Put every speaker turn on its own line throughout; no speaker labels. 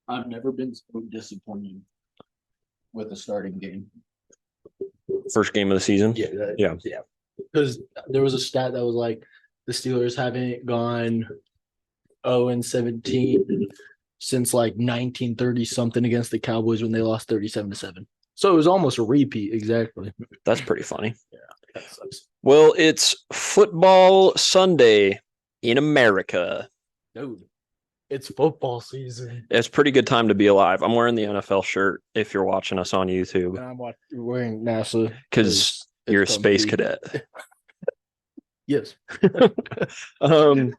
I've never been so disappointed with a starting game.
First game of the season.
Yeah. Because there was a stat that was like the Steelers haven't gone 0-17 since like 1930 something against the Cowboys when they lost 37-7. So it was almost a repeat, exactly.
That's pretty funny.
Yeah, that sucks.
Well, it's football Sunday in America.
Dude, it's football season.
It's a pretty good time to be alive. I'm wearing the NFL shirt if you're watching us on YouTube
And I'm wearing NASA
because you're a space cadet.
Yes.
um,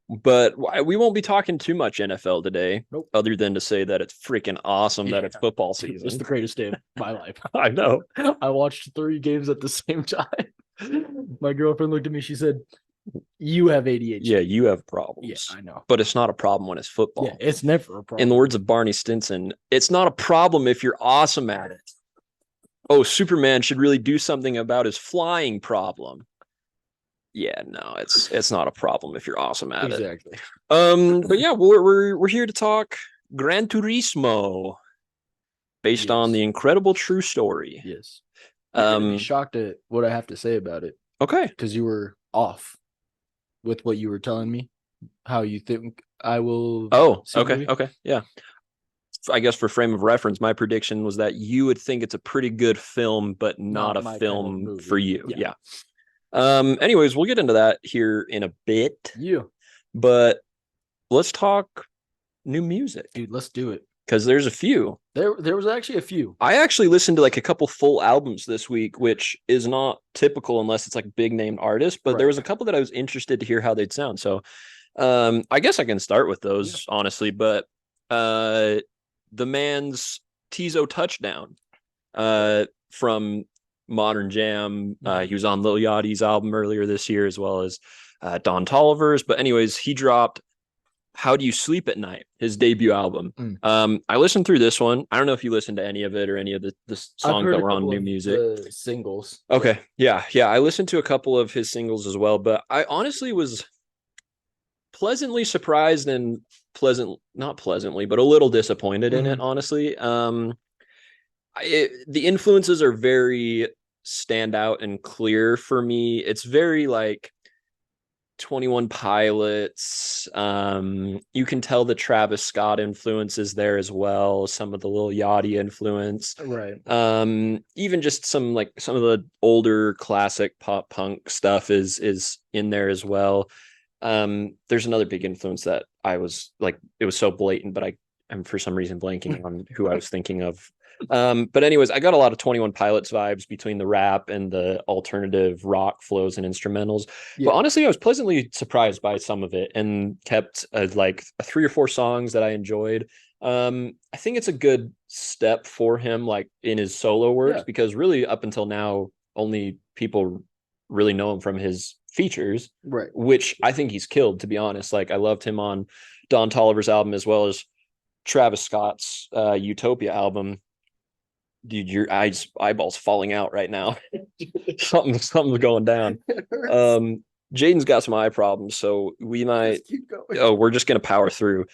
but we won't be talking too much NFL today,
Nope.
other than to say that it's freaking awesome that it's football season.
It's the greatest day of my life.
I know.
I watched 3 games at the same time. My girlfriend looked at me. She said, "You have ADHD."
Yeah, you have problems.
Yeah, I know.
But it's not a problem when it's football.
Yeah, it's never a problem.
In the words of Barney Stinson, it's not a problem if you're awesome at it. Oh, Superman should really do something about his flying problem. Yeah, no, it's not a problem if you're awesome at it.
Exactly.
But yeah, we're here to talk Gran Turismo, based on the incredible true story.
Yes. You're gonna be shocked at what I have to say about it.
Okay.
Because you were off with what you were telling me, how you think I will.
Oh, okay. Okay. Yeah. I guess for frame of reference, my prediction was that you would think it's a pretty good film, but not a film kind of for you. Yeah. Anyways, we'll get into that here in a bit.
Yeah.
But let's talk new music.
Dude, let's do it.
Because there's a few.
There was actually a few.
I actually listened to like a couple full albums this week, which is not typical unless it's like big name artists, but there was a couple that I was interested to hear how they'd sound. So I guess I can start with those, honestly. But the man's Tizo Touchdown from Modern Jam. He was on Lil Yachty's album earlier this year, as well as Don Toliver's. But anyways, he dropped How Do You Sleep at Night, his debut album. I listened through this one. I don't know if you listened to any of it or any of the songs that were on new music.
Singles.
Okay. Yeah. I listened to a couple of his singles as well, but I honestly was pleasantly surprised and not pleasantly, but a little disappointed in it, honestly. The influences are very stand out and clear for me. It's very like 21 Pilots. You can tell the Travis Scott influence is there as well. Some of the Lil Yachty influence,
right?
Even just some of the older classic pop punk stuff is in there as well. There's another big influence that I was like, it was so blatant, but I'm for some reason blanking on who I was thinking of. But anyways, I got a lot of 21 Pilots vibes between the rap and the alternative rock flows and instrumentals. But honestly, I was pleasantly surprised by some of it and kept like 3 or 4 songs that I enjoyed. I think it's a good step for him, like in his solo works, because really up until now, only people really know him from his features,
right? Which
I think he's killed, to be honest. Like I loved him on Don Toliver's album as well as Travis Scott's Utopia album. Dude, your eyeballs falling out right now. something's going down. Jaden's got some eye problems, so we might. We're just gonna power through.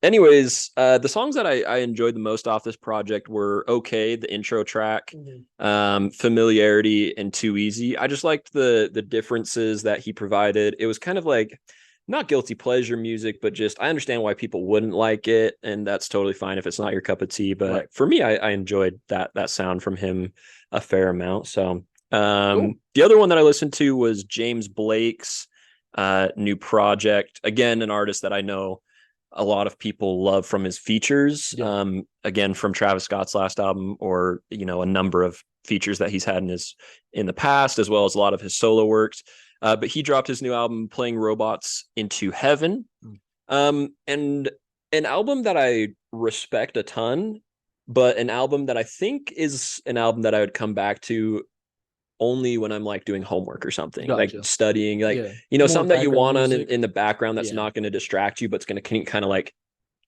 Anyways, the songs that I enjoyed the most off this project were Okay, the intro track, Familiarity, and Too Easy. I just liked the differences that he provided. It was kind of like not guilty pleasure music, but just I understand why people wouldn't like it, and that's totally fine if it's not your cup of tea. But for me, I enjoyed that sound from him a fair amount. So cool. The other one that I listened to was James Blake's new project. Again, an artist that I know a lot of people love from his features. Again, from Travis Scott's last album, or a number of features that he's had in the past, as well as a lot of his solo works. But he dropped his new album, Playing Robots into Heaven, and an album that I respect a ton, but an album that I think is an album that I would come back to only when I'm like doing homework or something, like studying, like something that you want on in the background that's not going to distract you, but it's going to kind of like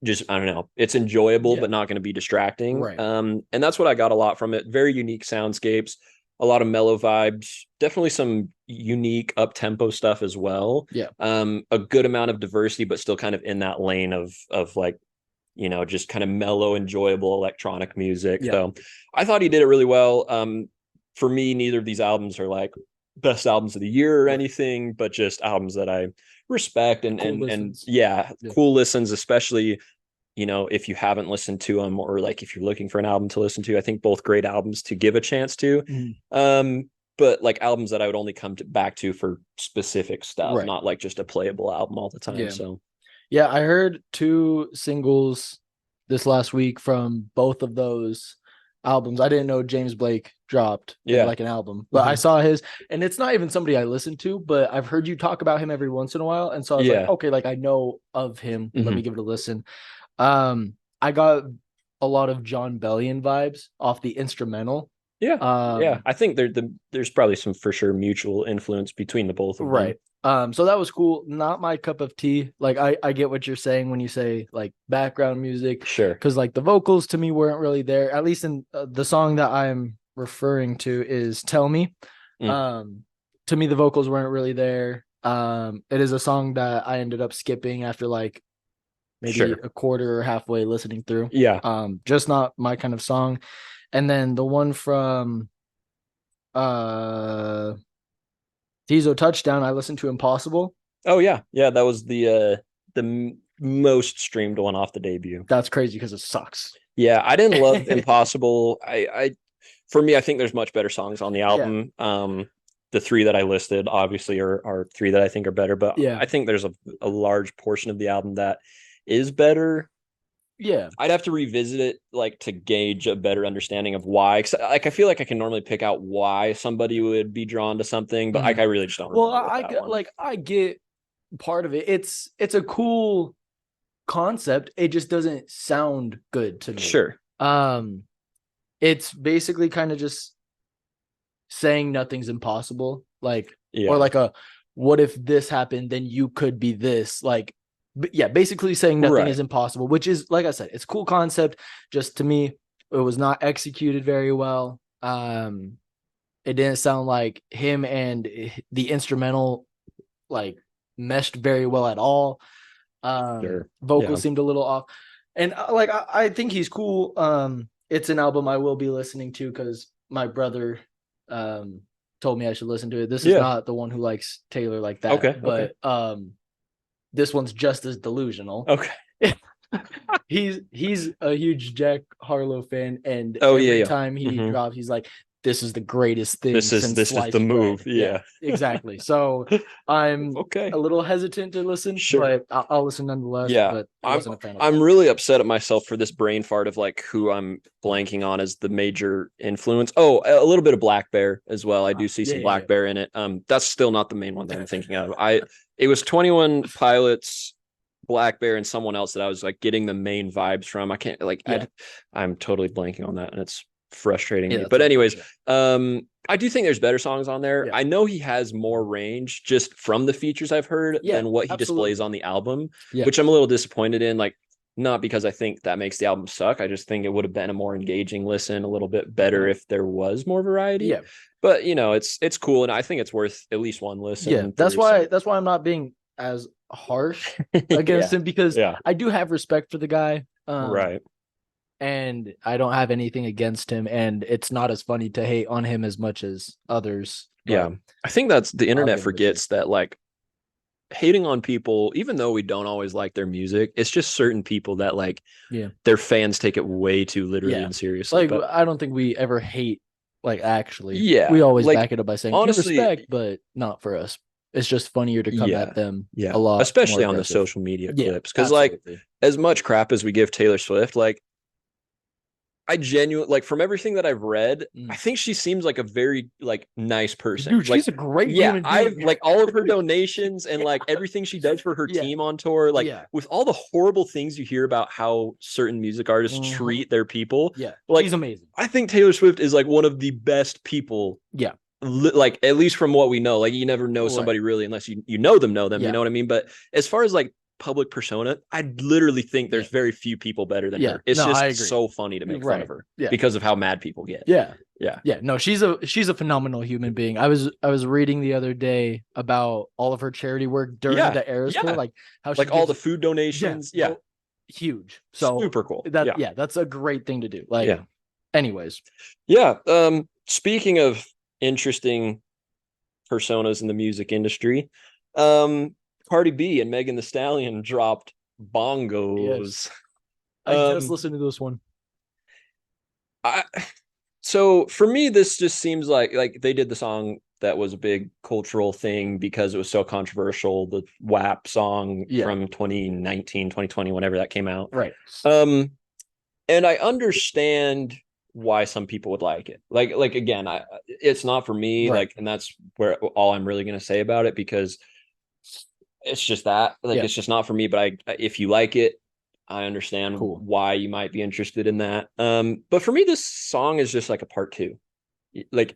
just, I don't know, it's enjoyable, but not going to be distracting. Right. And that's what I got a lot from it. Very unique soundscapes, a lot of mellow vibes, definitely some unique up tempo stuff as well. A good amount of diversity, but still kind of in that lane of like just kind of mellow, enjoyable electronic music.
Yeah.
So I thought he did it really well. For me, neither of these albums are like best albums of the year or anything, but just albums that I respect and
Cool
and
listens.
yeah,
Yeah.
cool listens, especially if you haven't listened to them, or like if you're looking for an album to listen to. I think both great albums to give a chance to.
Mhm.
But like albums that I would only come back to for specific stuff,
Right.
not like just a playable album all the time.
Yeah.
So
Yeah, I heard 2 singles this last week from both of those albums. I didn't know James Blake dropped
yeah.
like an album, but I
Mhm.
saw his, and it's not even somebody I listen to, but I've heard you talk about him every once in a while, and so I was like,
Yeah.
okay, like I know of him. Let me
Mhm.
give it a listen. I got a lot of John Bellion vibes off the instrumental.
Yeah. Yeah.
Um,
I think there's probably some for sure mutual influence between the both of them.
Right. So that was cool. Not my cup of tea. Like I get what you're saying when you say like background music,
Sure.
because like the vocals to me weren't really there. At least in the song that I'm referring to is "Tell Me."
Mm.
To me the vocals weren't really there. It is a song that I ended up skipping after like maybe
Sure.
a quarter or halfway listening through.
Yeah.
Just not my kind of song. And then the one from uh Tizo Touchdown, I listened to Impossible.
Oh yeah. Yeah. That was the most streamed one off the debut.
That's crazy because it sucks.
Yeah. I didn't love Impossible. For me, I think there's much better songs on the
Yeah.
album. The three that I listed obviously are three that I think are better, but
Yeah.
I think there's a large portion of the album that is better.
Yeah.
I'd have to revisit it like to gauge a better understanding of why. 'Cause, like I feel like I can normally pick out why somebody would be drawn to something, but like I really just don't
Well,
remember with that one.
like I get part of it. It's a cool concept. It just doesn't sound good to me.
Sure.
It's basically kind of just saying nothing's impossible. Like
Yeah.
or like a what if this happened, then you could be this. Like yeah, basically saying nothing
Right.
is impossible, which is like I said, it's a cool concept. Just to me, it was not executed very well. It didn't sound like him and the instrumental like meshed very well at all.
Sure.
Vocals
Yeah.
seemed a little off, and like I think he's cool. It's an album I will be listening to because my brother told me I should listen to it. This is
Yeah.
not the one who likes Taylor like that,
Okay.
but this one's just as delusional.
Okay.
He's a huge Jack Harlow fan, and
Oh,
every
yeah.
time he
Mhm.
drops, he's like, "This is the greatest thing
This is
since
the
sliced
move.
bread."
Yeah.
Exactly. So I'm
Okay.
a little hesitant to listen,
Sure.
but I'll listen nonetheless.
Yeah.
But I wasn't a fan of
I'm
it.
really upset at myself for this brain fart of like who I'm blanking on as the major influence. Oh, a little bit of Black Bear as well. I do see some Black Bear in it. That's still not the main one that I'm thinking of. It was 21 Pilots, Black Bear, and someone else that I was like getting the main vibes from. I can't like I'm totally blanking on that, and it's frustrating me. But anyways, I do think there's better songs on there. I know he has more range just from the features I've heard than what he displays on the album, which I'm a little disappointed in. Like, not because I think that makes the album suck. I just think it would have been a more engaging listen, a little bit better if there was more variety. Yeah. But it's cool, and I think it's worth at least one listen.
Yeah, that's why I'm not being as harsh against him, because I do have respect for the guy.
Right.
And I don't have anything against him, and it's not as funny to hate on him as much as others.
Yeah. I think that's the internet forgets that like hating on people, even though we don't always like their music, it's just certain people that like their fans take it way too literally and seriously.
Like I don't think we ever hate like actually.
Yeah.
We always
like,
back it up by saying
honestly,
respect, but not for us. It's just funnier to come at them a lot,
especially on the social media clips. Because like as much crap as we give Taylor Swift, like I genuinely like from everything that I've read, I think she seems like a very like nice person.
Dude,
like,
she's a great human being.
I've like all of her donations and like everything she does for her team on tour. Like with all the horrible things you hear about how certain music artists treat their people.
Yeah,
like
she's amazing.
I think Taylor Swift is like one of the best people.
Yeah.
Like at least from what we know, like you never know somebody really unless you know them, you know what I mean? But as far as like public persona, I literally think there's very few people better than her. It's just so funny to make fun of her because of how mad people get.
Yeah. No, she's a phenomenal human being. I was reading the other day about all of her charity work during the Eras tour, like how she
like all the food donations.
huge. So
super cool. Yeah.
That's a great thing to do. Like,
Yeah.
anyways.
Yeah. Speaking of interesting personas in the music industry, Cardi B and Megan Thee Stallion dropped Bongos.
Yes. I just listened to this one.
So for me, this just seems like they did the song that was a big cultural thing because it was so controversial, the WAP song from 2019, 2020, whenever that came out.
Right.
And I understand why some people would like it. Like again, it's not for me,
right.
like, and that's where all I'm really going to say about it, because it's just that, like, it's just not for me. But if you like it, I understand why you might be interested in that. But for me, this song is just like a part two. Like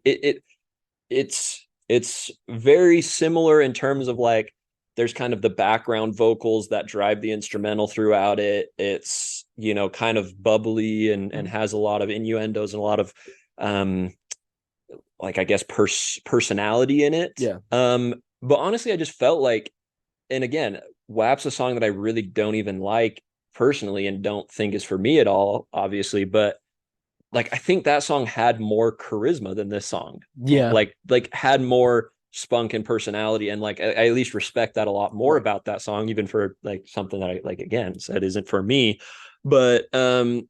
it's very similar in terms of like there's kind of the background vocals that drive the instrumental throughout it. It's, you know, kind of bubbly and has a lot of innuendos and a lot of like, I guess, personality in it.
Yeah.
But honestly, I just felt like, and again, WAP's a song that I really don't even like personally and don't think is for me at all, obviously, but like I think that song had more charisma than this song.
Yeah.
Like had more spunk and personality, and like I at least respect that a lot more about that song, even for like something that I, like, again, said isn't for me. But I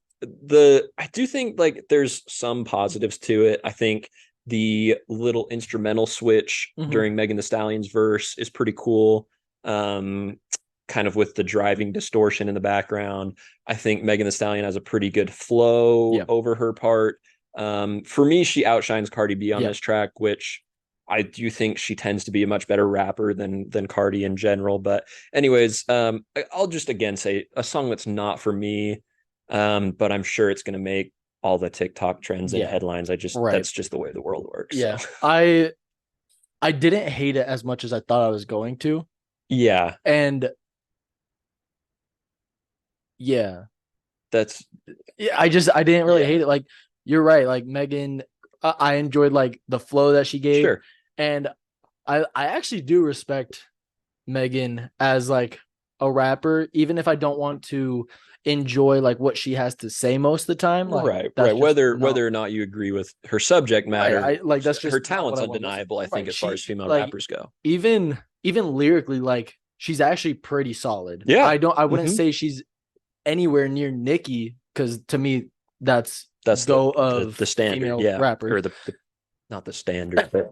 do think like there's some positives to it. I think the little instrumental switch during Megan Thee Stallion's verse is pretty cool. Kind of with the driving distortion in the background. I think Megan Thee Stallion has a pretty good flow over her part. For me, she outshines Cardi B on this track, which I do think she tends to be a much better rapper than Cardi in general. But anyways, I'll just again say a song that's not for me, but I'm sure it's going to make all the TikTok trends and headlines. That's just the way the world works.
Yeah,
so.
I didn't hate it as much as I thought I was going to.
Yeah,
and yeah,
that's
I didn't really hate it. Like, you're right. Like, Megan, I enjoyed like the flow that she gave, and I actually do respect Megan as like a rapper, even if I don't want to enjoy like what she has to say most of the time. Like,
right. Whether or not you agree with her subject matter,
like that's just
her talent's undeniable. I think as far as female rappers go,
even lyrically, like, she's actually pretty solid.
Yeah,
I wouldn't say she's anywhere near Nicki, because to me that's the standard
rapper, or the not the standard, but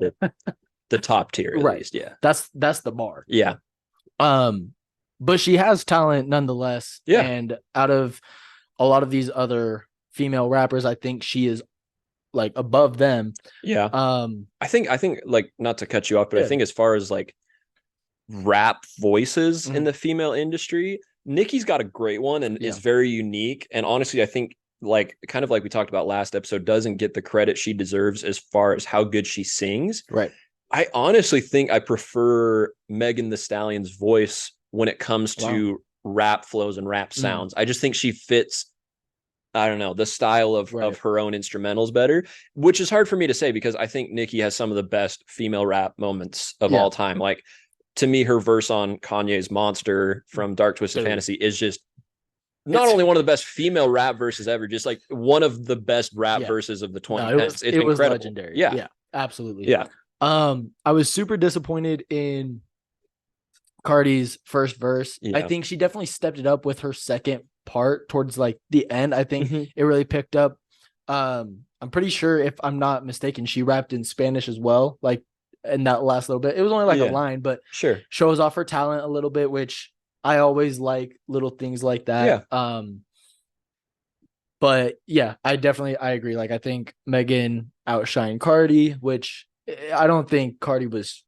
the top tier at least. Yeah,
that's the bar.
Yeah.
But she has talent nonetheless.
Yeah.
And out of a lot of these other female rappers, I think she is like above them.
Yeah. I think like, not to cut you off, but I think as far as like rap voices in the female industry, Nicki's got a great one and is very unique. And honestly, I think, like, kind of like we talked about last episode, doesn't get the credit she deserves as far as how good she sings.
Right.
I honestly think I prefer Megan Thee Stallion's voice when it comes to rap flows and rap sounds. I just think she fits, I don't know, the style of her own instrumentals better, which is hard for me to say because I think Nicki has some of the best female rap moments of all time. Like, to me, her verse on Kanye's Monster from Dark Twisted Fantasy is just not only one of the best female rap verses ever, just like one of the best rap verses of the 2010s. It was
legendary. Yeah, absolutely.
Yeah.
I was super disappointed in Cardi's first verse. I think she definitely stepped it up with her second part towards like the end. I think it really picked up. I'm pretty sure, if I'm not mistaken, she rapped in Spanish as well, like in that last little bit. It was only like a line, but shows off her talent a little bit, which I always like little things like that. But yeah, I agree. Like, I think Megan outshined Cardi, which I don't think Cardi was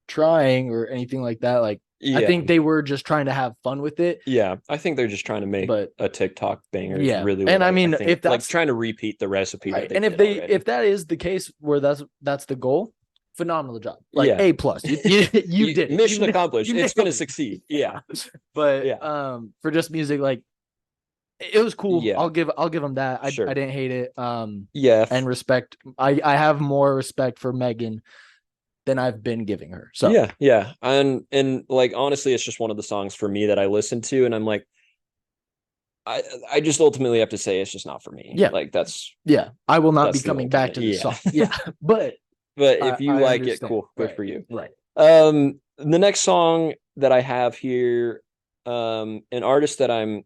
trying or anything like that. Like, I think they were just trying to have fun with it.
Yeah, I think they're just trying to make a TikTok banger.
Yeah,
really.
And I mean, if that's
like trying to repeat the recipe,
and if that is the case where that's the goal, phenomenal job. Like, A+. You did
mission accomplished. It's going to succeed. Yeah,
but for just music, like, it was cool.
Yeah.
I'll give them that. I didn't hate it.
And
respect. I have more respect for Megan than I've been giving her. So
and like, honestly, it's just one of the songs for me that I listen to and I'm like, I just ultimately have to say it's just not for me.
Yeah.
Like that's
I will not be
the
coming back
ultimate.
to this
Yeah.
song. Yeah, but
But if you
I
like it,
understand.
cool, good
Right,
for you.
right.
The next song that I have here, an artist that I'm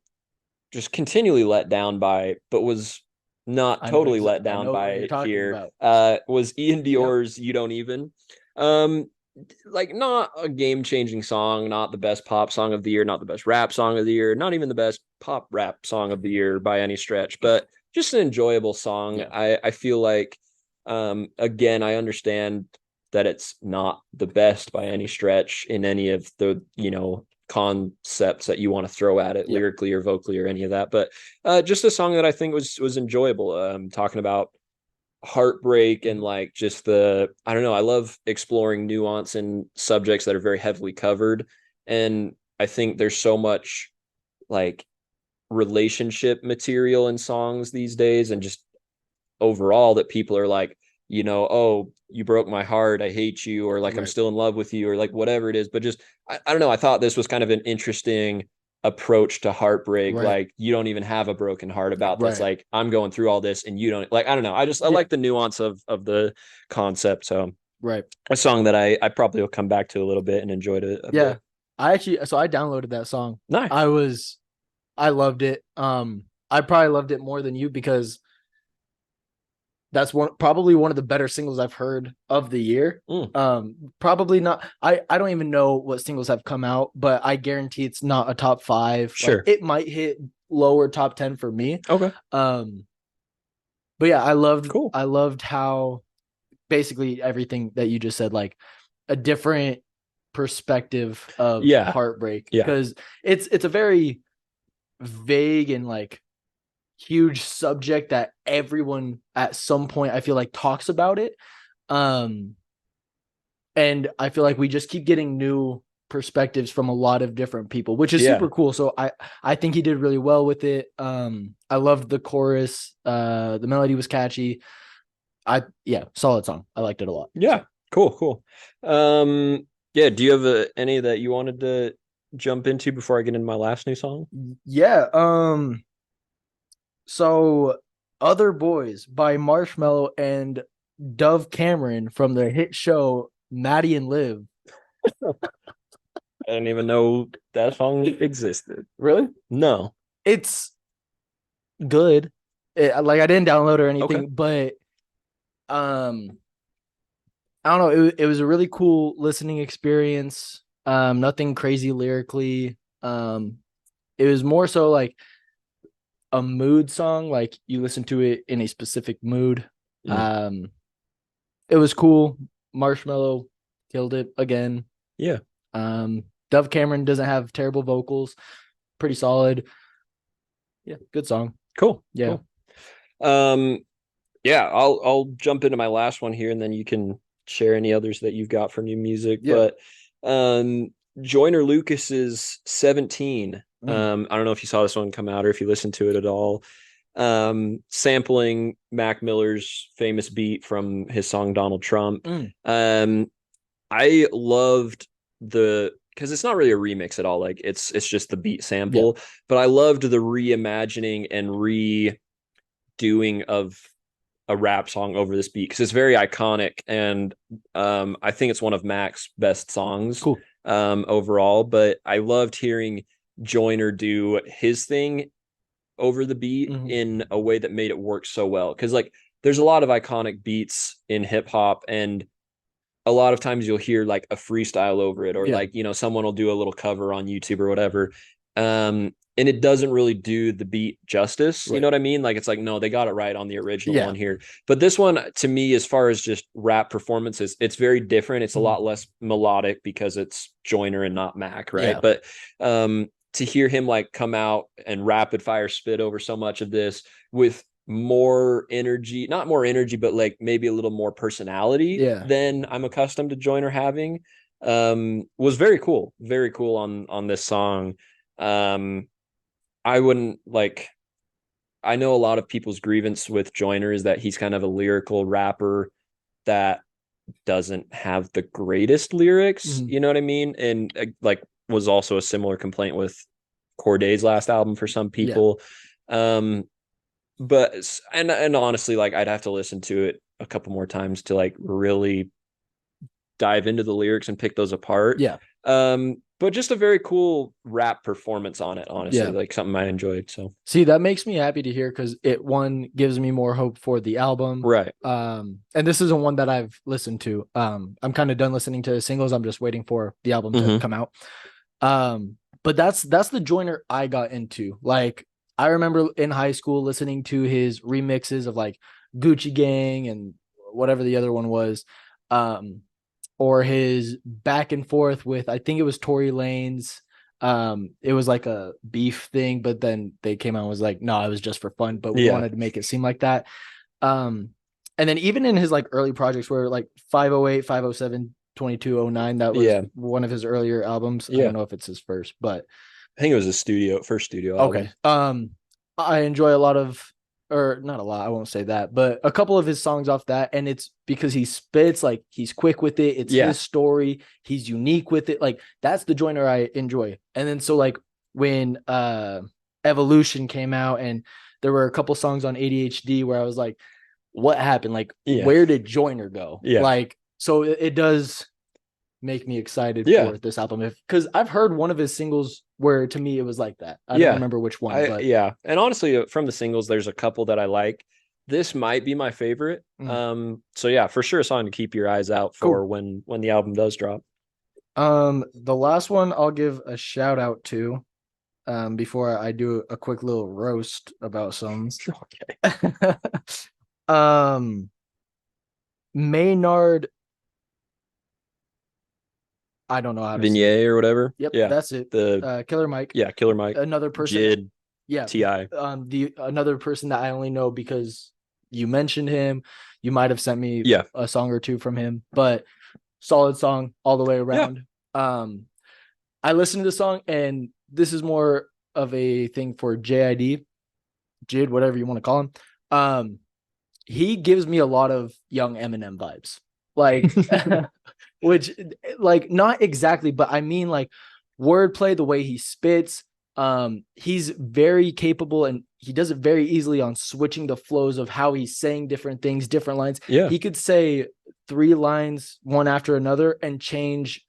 just continually let down by, but was not totally let
I
down
know what you're
by
talking
here,
about.
was Ian
Yep.
Dior's "You Don't Even." Um, like not a game-changing song, not the best pop song of the year, not the best rap song of the year, not even the best pop rap song of the year by any stretch, but just an enjoyable song.
Yeah.
I feel like again, I understand that it's not the best by any stretch in any of the, concepts that you want to throw at it
Yeah.
lyrically or vocally or any of that, but just a song that I think was enjoyable, talking about heartbreak and like just I don't know, I love exploring nuance in subjects that are very heavily covered, and I think there's so much like relationship material in songs these days, and just overall that people are like, oh, you broke my heart, I hate you, or like I'm
Right.
still in love with you, or like whatever it is. But just I don't know, I thought this was kind of an interesting approach to heartbreak.
Right.
Like you don't even have a broken heart about this.
Right.
Like I'm going through all this and you don't, like, I don't know. I
Yeah.
like the nuance of the concept. So
Right.
a song that I probably will come back to a little bit and enjoyed it a
Yeah.
bit.
I downloaded that song.
Nice.
I loved it. I probably loved it more than you because that's probably one of the better singles I've heard of the year.
Mm,
Probably not. I don't even know what singles have come out, but I guarantee it's not a top 5. Like
sure.
it might hit lower top 10 for me.
Okay.
Um, but yeah,
Cool.
I loved how basically everything that you just said, like a different perspective of
Yeah.
heartbreak,
Yeah.
because it's a very vague and like huge subject that everyone at some point I feel like talks about it. Um, and I feel like we just keep getting new perspectives from a lot of different people, which is
Yeah.
super cool. So I think he did really well with it. I loved the chorus. The melody was catchy. Yeah, solid song. I liked it a lot.
Yeah.
So
Cool. Yeah. Do you have any that you wanted to jump into before I get into my last new song?
yeah. So Other Boys by Marshmello and Dove Cameron from the hit show Maddie and Liv.
I didn't even know that song existed.
Really?
No.
It's good. Like I didn't download or
Okay.
anything, but um I don't know. It was a really cool listening experience. Nothing crazy lyrically. It was more so like a mood song, like you listen to it in a specific mood.
Mm.
Um, it was cool. Marshmello killed it again.
Yeah.
Dove Cameron doesn't have terrible vocals, pretty solid. Yeah, good song.
Cool.
Yeah.
Cool. Um, yeah, I'll jump into my last one here and then you can share any others that you've got for new music.
Yeah.
But Joyner Lucas's 17.
Mm.
I don't know if you saw this one come out or if you listened to it at all. Sampling Mac Miller's famous beat from his song Donald Trump.
Mm.
I loved because it's not really a remix at all. Like it's just the beat
Yeah.
sample, but I loved the reimagining and redoing of a rap song over this beat because it's very iconic, and I think it's one of Mac's best songs
Cool.
overall. But I loved hearing Joyner do his thing over the beat
Mm-hmm.
in a way that made it work so well. Because like there's a lot of iconic beats in hip hop, and a lot of times you'll hear like a freestyle over it, or
Yeah.
like someone will do a little cover on YouTube or whatever, and it doesn't really do the beat justice. You
Right.
know what I mean? Like it's like, no, they got it right on the original
Yeah.
one here, but this one to me, as far as just rap performances, it's very different. It's a
Mhm.
lot less melodic because it's Joyner and not Mac, right?
Yeah.
But to hear him like come out and rapid fire spit over so much of this with more energy, not more energy, but like maybe a little more personality
Yeah.
than I'm accustomed to Joyner having, was very cool on this song. um I wouldn't like, I know a lot of people's grievance with Joyner is that he's kind of a lyrical rapper that doesn't have the greatest lyrics,
Mhm.
you know what I mean? And like was also a similar complaint with Corday's last album for some people. But and honestly, like I'd have to listen to it a couple more times to like really dive into the lyrics and pick those apart.
Yeah.
But just a very cool rap performance on it, honestly,
Yeah.
like something I enjoyed. So
see, that makes me happy to hear because it one gives me more hope for the album.
right.
And this isn't one that I've listened to. I'm kind of done listening to the singles. I'm just waiting for the album to come out. But that's the Joyner I got into. Like I remember in high school listening to his remixes of like Gucci Gang and whatever the other one was. Or his back and forth with, I think it was Tory Lanez. It was like a beef thing, but then they came out and was like, no, it was just for fun, but we wanted to make it seem like that. And then even in his like early projects where like 508, 507, 2209, that was one of his earlier albums. I don't know if it's his first, but
I think it was his first studio album.
Okay. I enjoy a lot of, or not a lot, I won't say that, but a couple of his songs off that. And it's because he spits, like he's quick with it. It's his story. He's unique with it. Like that's the Joyner I enjoy. And then so like when Evolution came out and there were a couple songs on ADHD where I was like, what happened? Like, where did Joyner go? Like, so it does make me excited for this album, because I've heard one of his singles where to me it was like that. I don't remember which one, but
and honestly, from the singles, there's a couple that I like. This might be my favorite. So yeah, for sure, a song to keep your eyes out for when the album does drop.
The last one I'll give a shout out to, before I do a quick little roast about some.
Okay.
Maynard, I don't know how to
Vignette or whatever.
Yep, that's it. The Killer Mike.
Yeah, Killer Mike.
Another person.
Jid.
Yeah.
T.I.
Another person that I only know because you mentioned him. You might have sent me a song or two from him, but solid song all the way around. I listened to the song, and this is more of a thing for JID, Jid, whatever you want to call him. He gives me a lot of young Eminem vibes. Like which, like, not exactly, but I mean like wordplay, the way he spits. He's very capable, and he does it very easily on switching the flows of how he's saying different things, different lines. He could say 3 lines one after another and change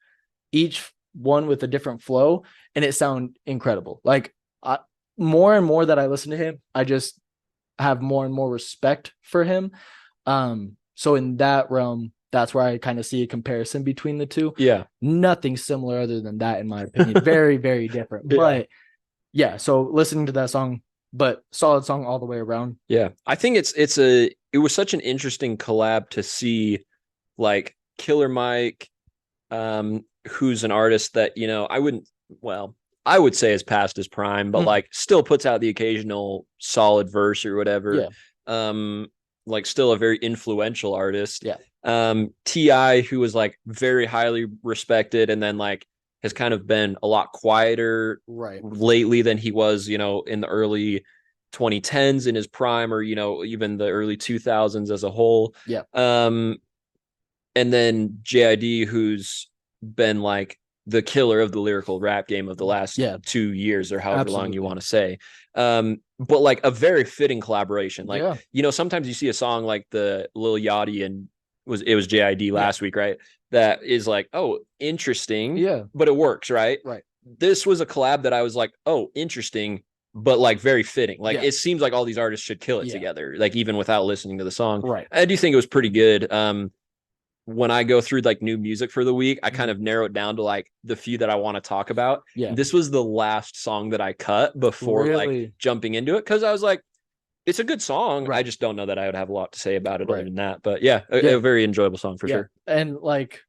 each one with a different flow, and it sound incredible. Like more and more that I listen to him, I just have more and more respect for him. So in that realm, that's where I kind of see a comparison between the two. Nothing similar other than that, in my opinion. Very, very different. But yeah, so listening to that song, but solid song all the way around.
Yeah. I think it was such an interesting collab to see, like Killer Mike, who's an artist that, you know, I would say is past his prime, but like still puts out the occasional solid verse or whatever. Like still a very influential artist. T.I., who was like very highly respected and then like has kind of been a lot quieter lately than he was, you know, in the early 2010s in his prime, or, you know, even the early 2000s as a whole. And then JID, who's been like the killer of the lyrical rap game of the last 2 years or however long you want to say. But like a very fitting collaboration. Like, you know, sometimes you see a song like the Lil Yachty and it was JID last week, right? That is like, oh, interesting. But it works, right? This was a collab that I was like, oh, interesting, but like very fitting. Like it seems like all these artists should kill it together, like even without listening to the song. I do think it was pretty good. When I go through like new music for the week, I kind of narrow it down to like the few that I want to talk about. This was the last song that I cut before like jumping into it, because I was like, it's a good song. I just don't know that I would have a lot to say about it other than that. But a very enjoyable song for sure.
And like,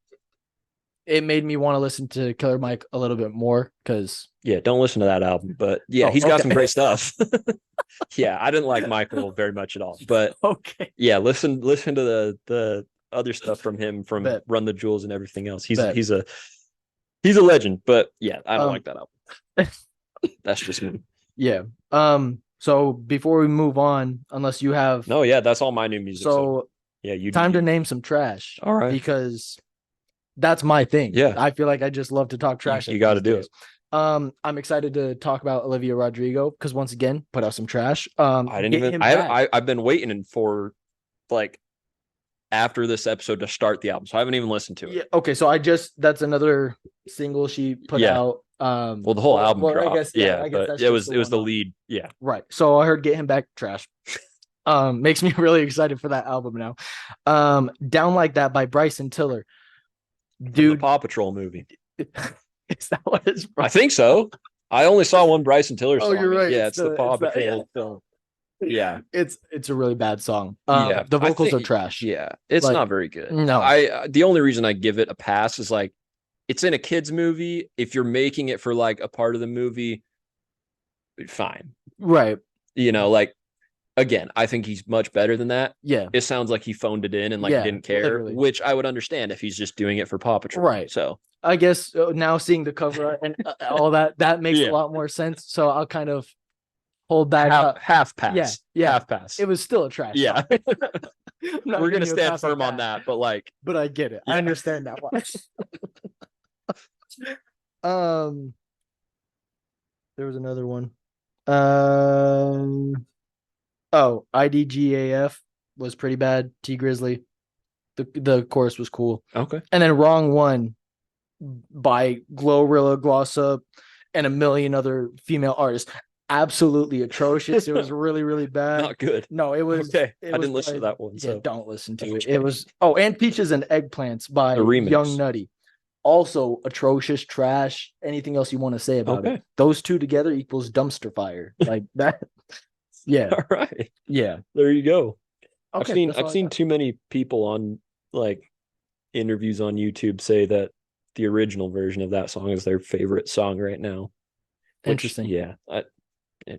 it made me want to listen to Killer Mike a little bit more, because
don't listen to that album, but he's got some great stuff. I didn't like Michael very much at all, but listen to the other stuff from him, from Run the Jewels and everything else. He's a legend. But I don't like that album. That's just me.
So before we move on, unless you have
that's all my new music.
So time to name some trash.
All right,
because that's my thing. I feel like I just love to talk trash.
You got to do it.
I'm excited to talk about Olivia Rodrigo because once again, put out some trash.
I didn't
Get
even.
him back.
I've been waiting for like after this episode to start the album, so I haven't even listened to it.
Yeah. Okay. So that's another single she put
Yeah.
out.
Well, the whole album
I
dropped.
guess yeah.
Yeah,
I guess
but
that's
it
just
was
the
it was
one
the
off.
lead. Yeah.
Right. So I heard Get Him Back trash. Makes me really excited for that album now. Down Like That by Bryson Tiller.
From the
Dude,
Paw Patrol movie.
is that what it's from?
I think so. I only saw one Bryson Tiller
Oh,
song.
you're right.
Yeah, it's the Paw Patrol
yeah.
film. Yeah.
It's a really bad song.
Yeah.
The
I
vocals are
think,
trash.
yeah, it's
Like,
not very good.
no.
The only reason I give it a pass is like it's in a kids movie. If you're making it for like a part of the movie, fine.
Right.
Like again, I think he's much better than that.
Yeah.
It sounds like he phoned it in and like
Yeah,
didn't care,
literally.
which I would understand if he's just doing it for Paw Patrol.
Right.
So
I guess now seeing the cover art and all that makes
Yeah.
a lot more sense. So I'll kind of hold back.
half pass.
Yeah.
Half pass.
It was still a trash
Yeah.
song.
We're gonna stand firm on that, but like
But I get it.
Yeah.
I understand that one. um, there was another one. IDGAF was pretty bad. T Grizzly. The chorus was cool.
Okay.
And then Wrong One by Glorilla, Gloss Up, and a million other female artists. Absolutely atrocious. It was really, really bad.
Not good.
No, it was
Okay.
it
I
was
didn't listen to that one.
Yeah,
So
don't listen to it.
Okay.
It was and Peaches and Eggplants by
The remix.
Young Nutty. Also atrocious, trash. Anything else you want to say about
Okay.
it? Those two together equals dumpster fire. Like that. Yeah.
all right.
Yeah.
There you go.
Okay.
I've seen too many people on like interviews on YouTube say that the original version of that song is their favorite song right now.
Interesting.
Yeah.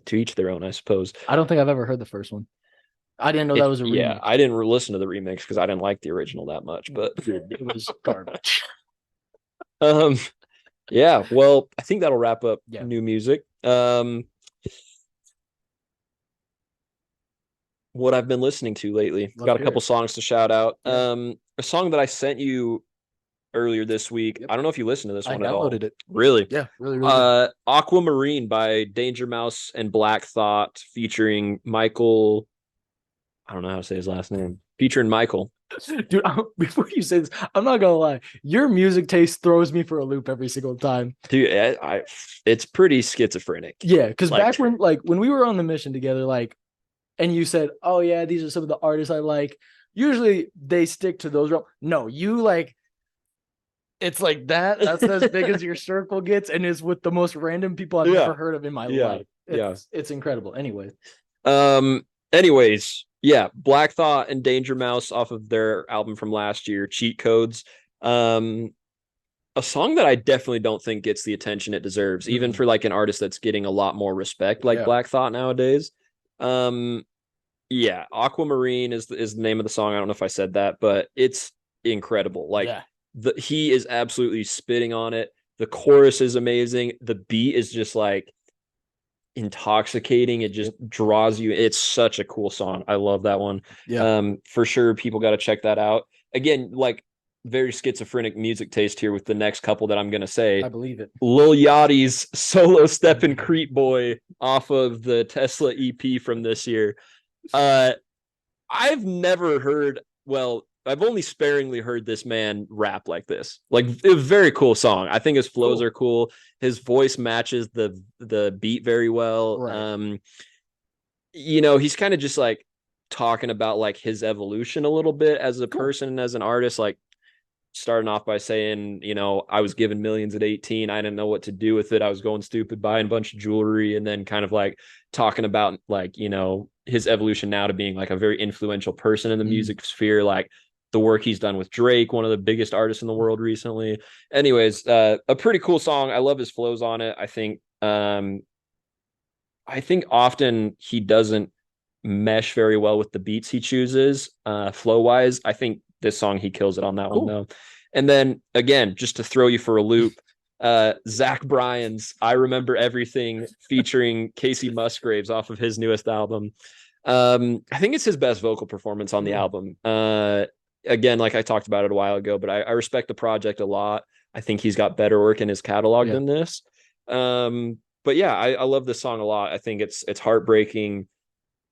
To each their own, I suppose.
I don't think I've ever heard the first one. I didn't know that was a remix.
Yeah, I didn't listen to the remix because I didn't like the original that much, but
it was garbage.
Yeah, well, I think that'll wrap up
Yeah.
new music. What I've been listening to lately. Got a couple songs to shout out.
Yeah.
A song that I sent you earlier this week.
Yep.
I don't know if you listened to this one
I
at all.
downloaded it.
Really?
Yeah, really, really good.
Aquamarine by Danger Mouse and Black Thought featuring Michael. I don't know how to say his last name. Featuring Michael.
Dude, before you say this, I'm not gonna lie. Your music taste throws me for a loop every single time.
Dude, it's pretty schizophrenic.
Yeah, because
Like-
back when we were on the mission together, like, and you said, "Oh yeah, these are some of the artists I like." Usually they stick to those. No, you like. It's like that. That's as big as your circle gets, and is with the most random people I've
Yeah.
ever heard of in my
Yeah.
life. It's incredible. Anyway,
Anyways, yeah, Black Thought and Danger Mouse off of their album from last year, Cheat Codes. A song that I definitely don't think gets the attention it deserves, even for like an artist that's getting a lot more respect, like Black Thought nowadays. Yeah, Aquamarine is the name of the song. I don't know if I said that, but it's incredible. Like he is absolutely spitting on it. The chorus is amazing. The beat is just like intoxicating. It just draws you. It's such a cool song. I love that one.
Yeah.
For sure, people got to check that out. Again, like very schizophrenic music taste here with the next couple that I'm gonna say.
I believe it.
Lil Yachty's Solo Step and Creep Boy off of the Tesla EP from this year. I've never heard. Well, I've only sparingly heard this man rap like this. Like, it's a very cool song. I think his flows are cool. His voice matches the beat very well.
Right.
He's kind of just like talking about like his evolution a little bit as a person and as an artist. Like starting off by saying, I was given millions at 18. I didn't know what to do with it. I was going stupid, buying a bunch of jewelry, and then kind of like talking about like, his evolution now to being like a very influential person in the music sphere. Like the work he's done with Drake, one of the biggest artists in the world recently. Anyways, a pretty cool song. I love his flows on it. I think often he doesn't mesh very well with the beats he chooses, flow wise. I think this song, he kills it on that one though. And then again, just to throw you for a loop, Zach Bryan's I Remember Everything featuring Casey Musgraves off of his newest album. I think it's his best vocal performance on the album. Again, like I talked about it a while ago, but I respect the project a lot. I think he's got better work in his catalog than this. But yeah, I love this song a lot. I think it's heartbreaking.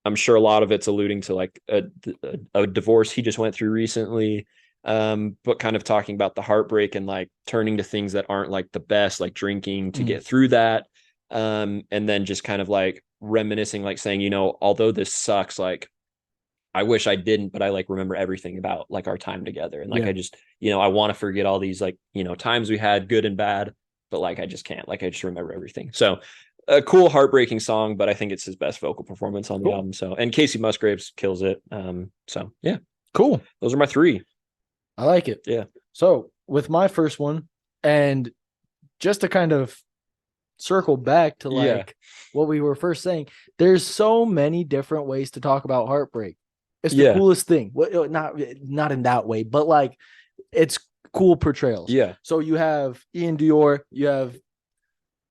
I'm sure a lot of it's alluding to like a divorce he just went through recently. But kind of talking about the heartbreak and like turning to things that aren't like the best, like drinking to get through that. And then just kind of like reminiscing, like saying, you know, although this sucks, like I wish I didn't, but I like remember everything about like our time together. And like I just, you know, I want to forget all these like, you know, times we had, good and bad, but like I just can't. Like I just remember everything. So a cool, heartbreaking song, but I think it's his best vocal performance on the album. So, and Casey Musgraves kills it. So yeah,
Cool.
those are my three.
I like it.
Yeah.
So with my first one, and just to kind of circle back to like what we were first saying, there's so many different ways to talk about heartbreak. It's the coolest thing. Well, not in that way, but like it's cool portrayals.
Yeah.
So you have Ian Dior, you have,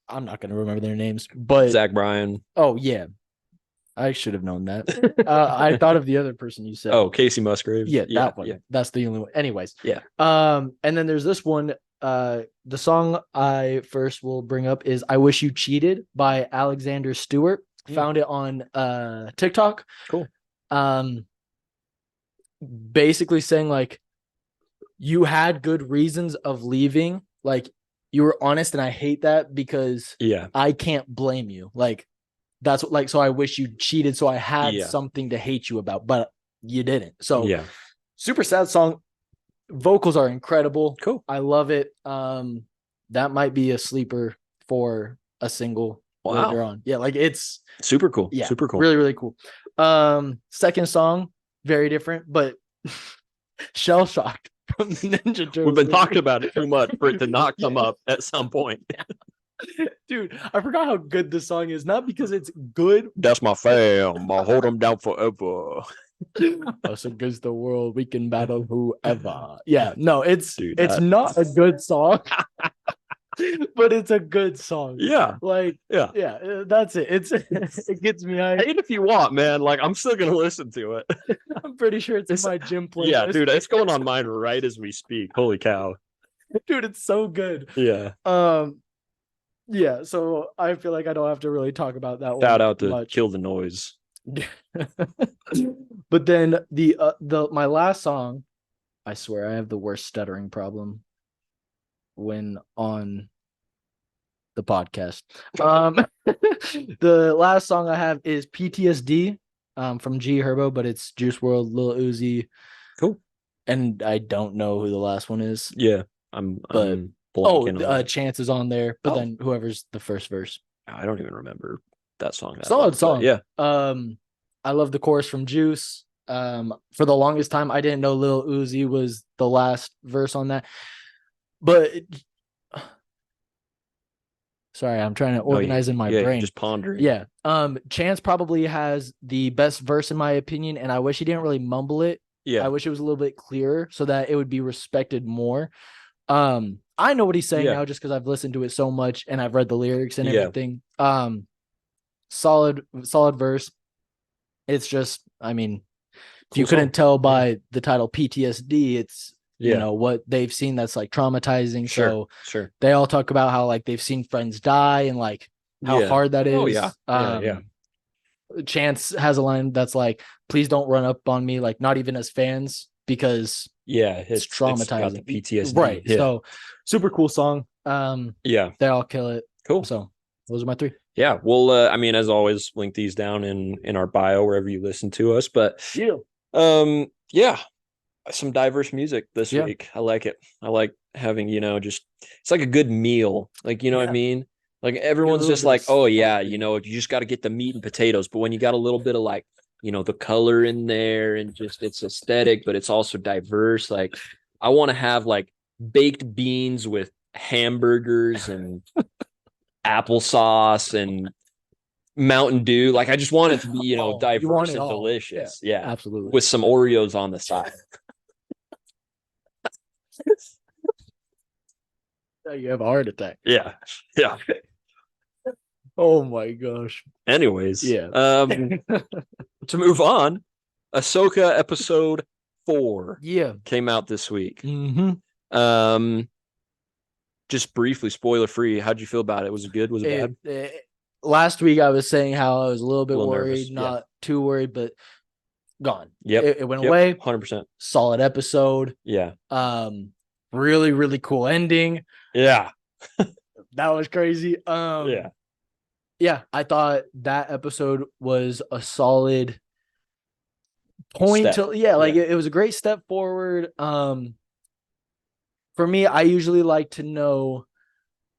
I'm not going to remember their names, but
Zach Bryan.
Oh yeah, I should have known that. I thought of the other person you said.
Oh, Casey Musgraves.
Yeah, that one. Yeah. That's the only one. Anyways.
Yeah.
And then there's this one. The song I first will bring up is "I Wish You Cheated" by Alexander Stewart. Found it on TikTok.
Cool.
Basically saying like you had good reasons of leaving. Like you were honest, and I hate that because I can't blame you. Like that's what, like, so I wish you cheated so I had something to hate you about, but you didn't. So super sad song. Vocals are incredible.
Cool.
I love it. That might be a sleeper for a single later on. Yeah, like it's
super cool.
Yeah,
super cool.
Really, really cool. Second song, very different, but Shell Shocked from the Ninja Turtles.
We've been talking about it too much for it to not come up at some point.
Dude, I forgot how good this song is. Not because it's good.
That's my fam. I'll hold them down forever.
Us against the world, we can battle whoever. Yeah, no, it's not a good song, but it's a good song.
Yeah,
like that's it. It gets me.
Hate if you want, man. Like I'm still gonna listen to it.
I'm pretty sure it's in my gym playlist.
Yeah, dude, it's going on mine right as we speak. Holy cow,
dude, it's so good.
Yeah.
Yeah. So I feel like I don't have to really talk about that.
Shout out to much. Kill the Noise.
But then my last song, I swear I have the worst stuttering problem when on the podcast. The last song I have is PTSD from G Herbo, but it's Juice WRLD, Lil Uzi.
Cool.
And I don't know who the last one is.
Yeah, I'm
Chance is on there, but then whoever's the first verse.
I don't even remember that song.
Solid song.
Yeah.
I love the chorus from Juice. For the longest time, I didn't know Lil Uzi was the last verse on that. But sorry, I'm trying to organize in my brain.
Just pondering.
Yeah. Chance probably has the best verse in my opinion, and I wish he didn't really mumble it. Yeah. I wish it was a little bit clearer so that it would be respected more. I know what he's saying now just because I've listened to it so much and I've read the lyrics and everything. Solid verse. It's just, I mean, if you couldn't tell by the title PTSD, it's you know what they've seen that's like traumatizing.
Sure.
They all talk about how like they've seen friends die and like how hard that is. Chance has a line that's like, please don't run up on me, like not even as fans, because it's traumatizing.
It's got the PTSD.
Right. So super cool song. They all kill it.
Cool.
So those are my three.
Yeah. We'll I mean, as always, link these down in our bio wherever you listen to us. But some diverse music this week. I like it. I like having, just it's like a good meal. Like, you know what I mean? Like everyone's just like, oh yeah, you just got to get the meat and potatoes. But when you got a little bit of like, the color in there and just it's aesthetic, but it's also diverse. Like I want to have like baked beans with hamburgers and applesauce and Mountain Dew. Like I just want it to be, diverse and delicious. Yeah,
absolutely.
With some Oreos on the side.
You have a heart attack.
Yeah.
Oh my gosh.
Anyways, to move on, Ahsoka episode 4 came out this week.
Mm-hmm.
just briefly, spoiler free, how'd you feel about it? Was it good? Was it bad?
Last week I was saying how I was a little bit
A little
worried,
nervous,
not too worried, but gone.
Yep.
It went away.
100%.
Solid episode.
Yeah.
Really, really cool ending.
Yeah.
That was crazy.
Yeah.
Yeah, I thought that episode was a solid point
Step.
it was a great step forward. For me, I usually like to know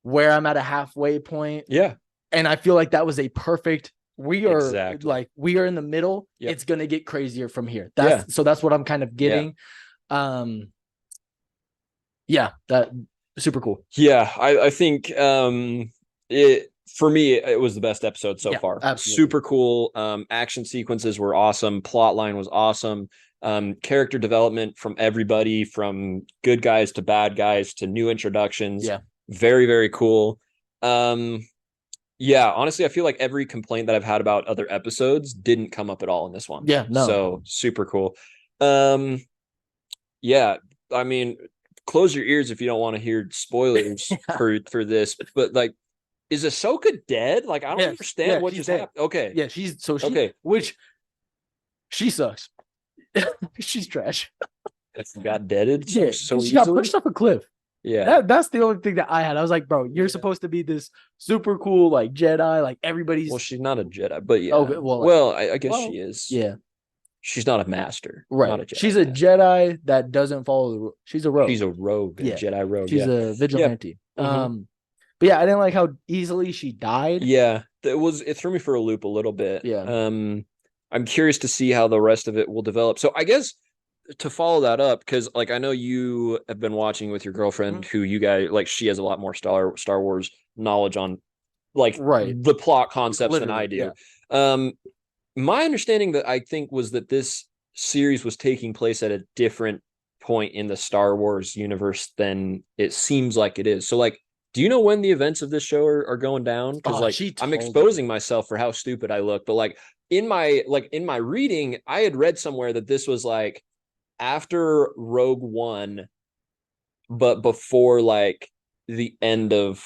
where I'm at a halfway point.
Yeah.
And I feel like that was a perfect. We are
exactly.
we are in the middle.
Yep.
It's gonna get crazier from here. So that's what I'm kind of getting. Yeah, that super cool.
Yeah, I think it for me it was the best episode so far.
Absolutely.
Super cool. Action sequences were awesome. Plot line was awesome. Character development from everybody, from good guys to bad guys to new introductions.
Yeah.
Very, very cool. Yeah, honestly, I feel like every complaint that I've had about other episodes didn't come up at all in this one.
Yeah, no.
So super cool. Yeah, I mean, close your ears if you don't want to hear spoilers for this. But like, is Ahsoka dead? Like, I don't understand what just happened. Okay.
Yeah, which she sucks. She's trash.
Got deaded.
Yeah,
so
she got pushed off a cliff.
Yeah,
that's the only thing that I had. I was like, bro, you're supposed to be this super cool like Jedi, like everybody's.
Well, she's not a Jedi, but yeah.
Okay,
well, I guess she is.
Yeah,
she's not a master,
right?
Not a Jedi.
She's a Jedi that doesn't follow the rules. She's a rogue.
She's a rogue. Yeah, Jedi rogue.
She's a vigilante.
Yeah.
But yeah, I didn't like how easily she died.
Yeah, it threw me for a loop a little bit.
Yeah.
I'm curious to see how the rest of it will develop. So I guess to follow that up, because like I know you have been watching with your girlfriend, who you guys like, she has a lot more Star Wars knowledge on like the plot concepts than I do. Yeah. My understanding that I think was that this series was taking place at a different point in the Star Wars universe than it seems like it is. So like, do you know when the events of this show are going down? Because I'm exposing myself for how stupid I look, but like in my reading, I had read somewhere that this was like after Rogue One, but before like the end of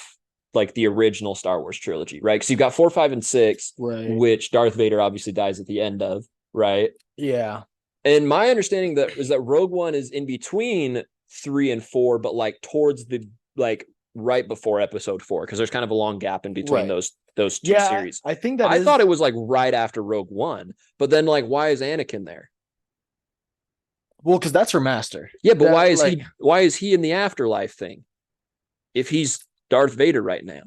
like the original Star Wars trilogy, right? Because you've got 4, 5, and 6, which Darth Vader obviously dies at the end of, right?
Yeah.
And my understanding that is that Rogue One is in between 3 and 4, but like towards the like right before Episode 4, because there's kind of a long gap in between those two series.
I think that
I thought it was like right after Rogue One, but then like why is Anakin there?
Well, because that's her master.
Yeah, but why is he in the afterlife thing? If he's Darth Vader right now.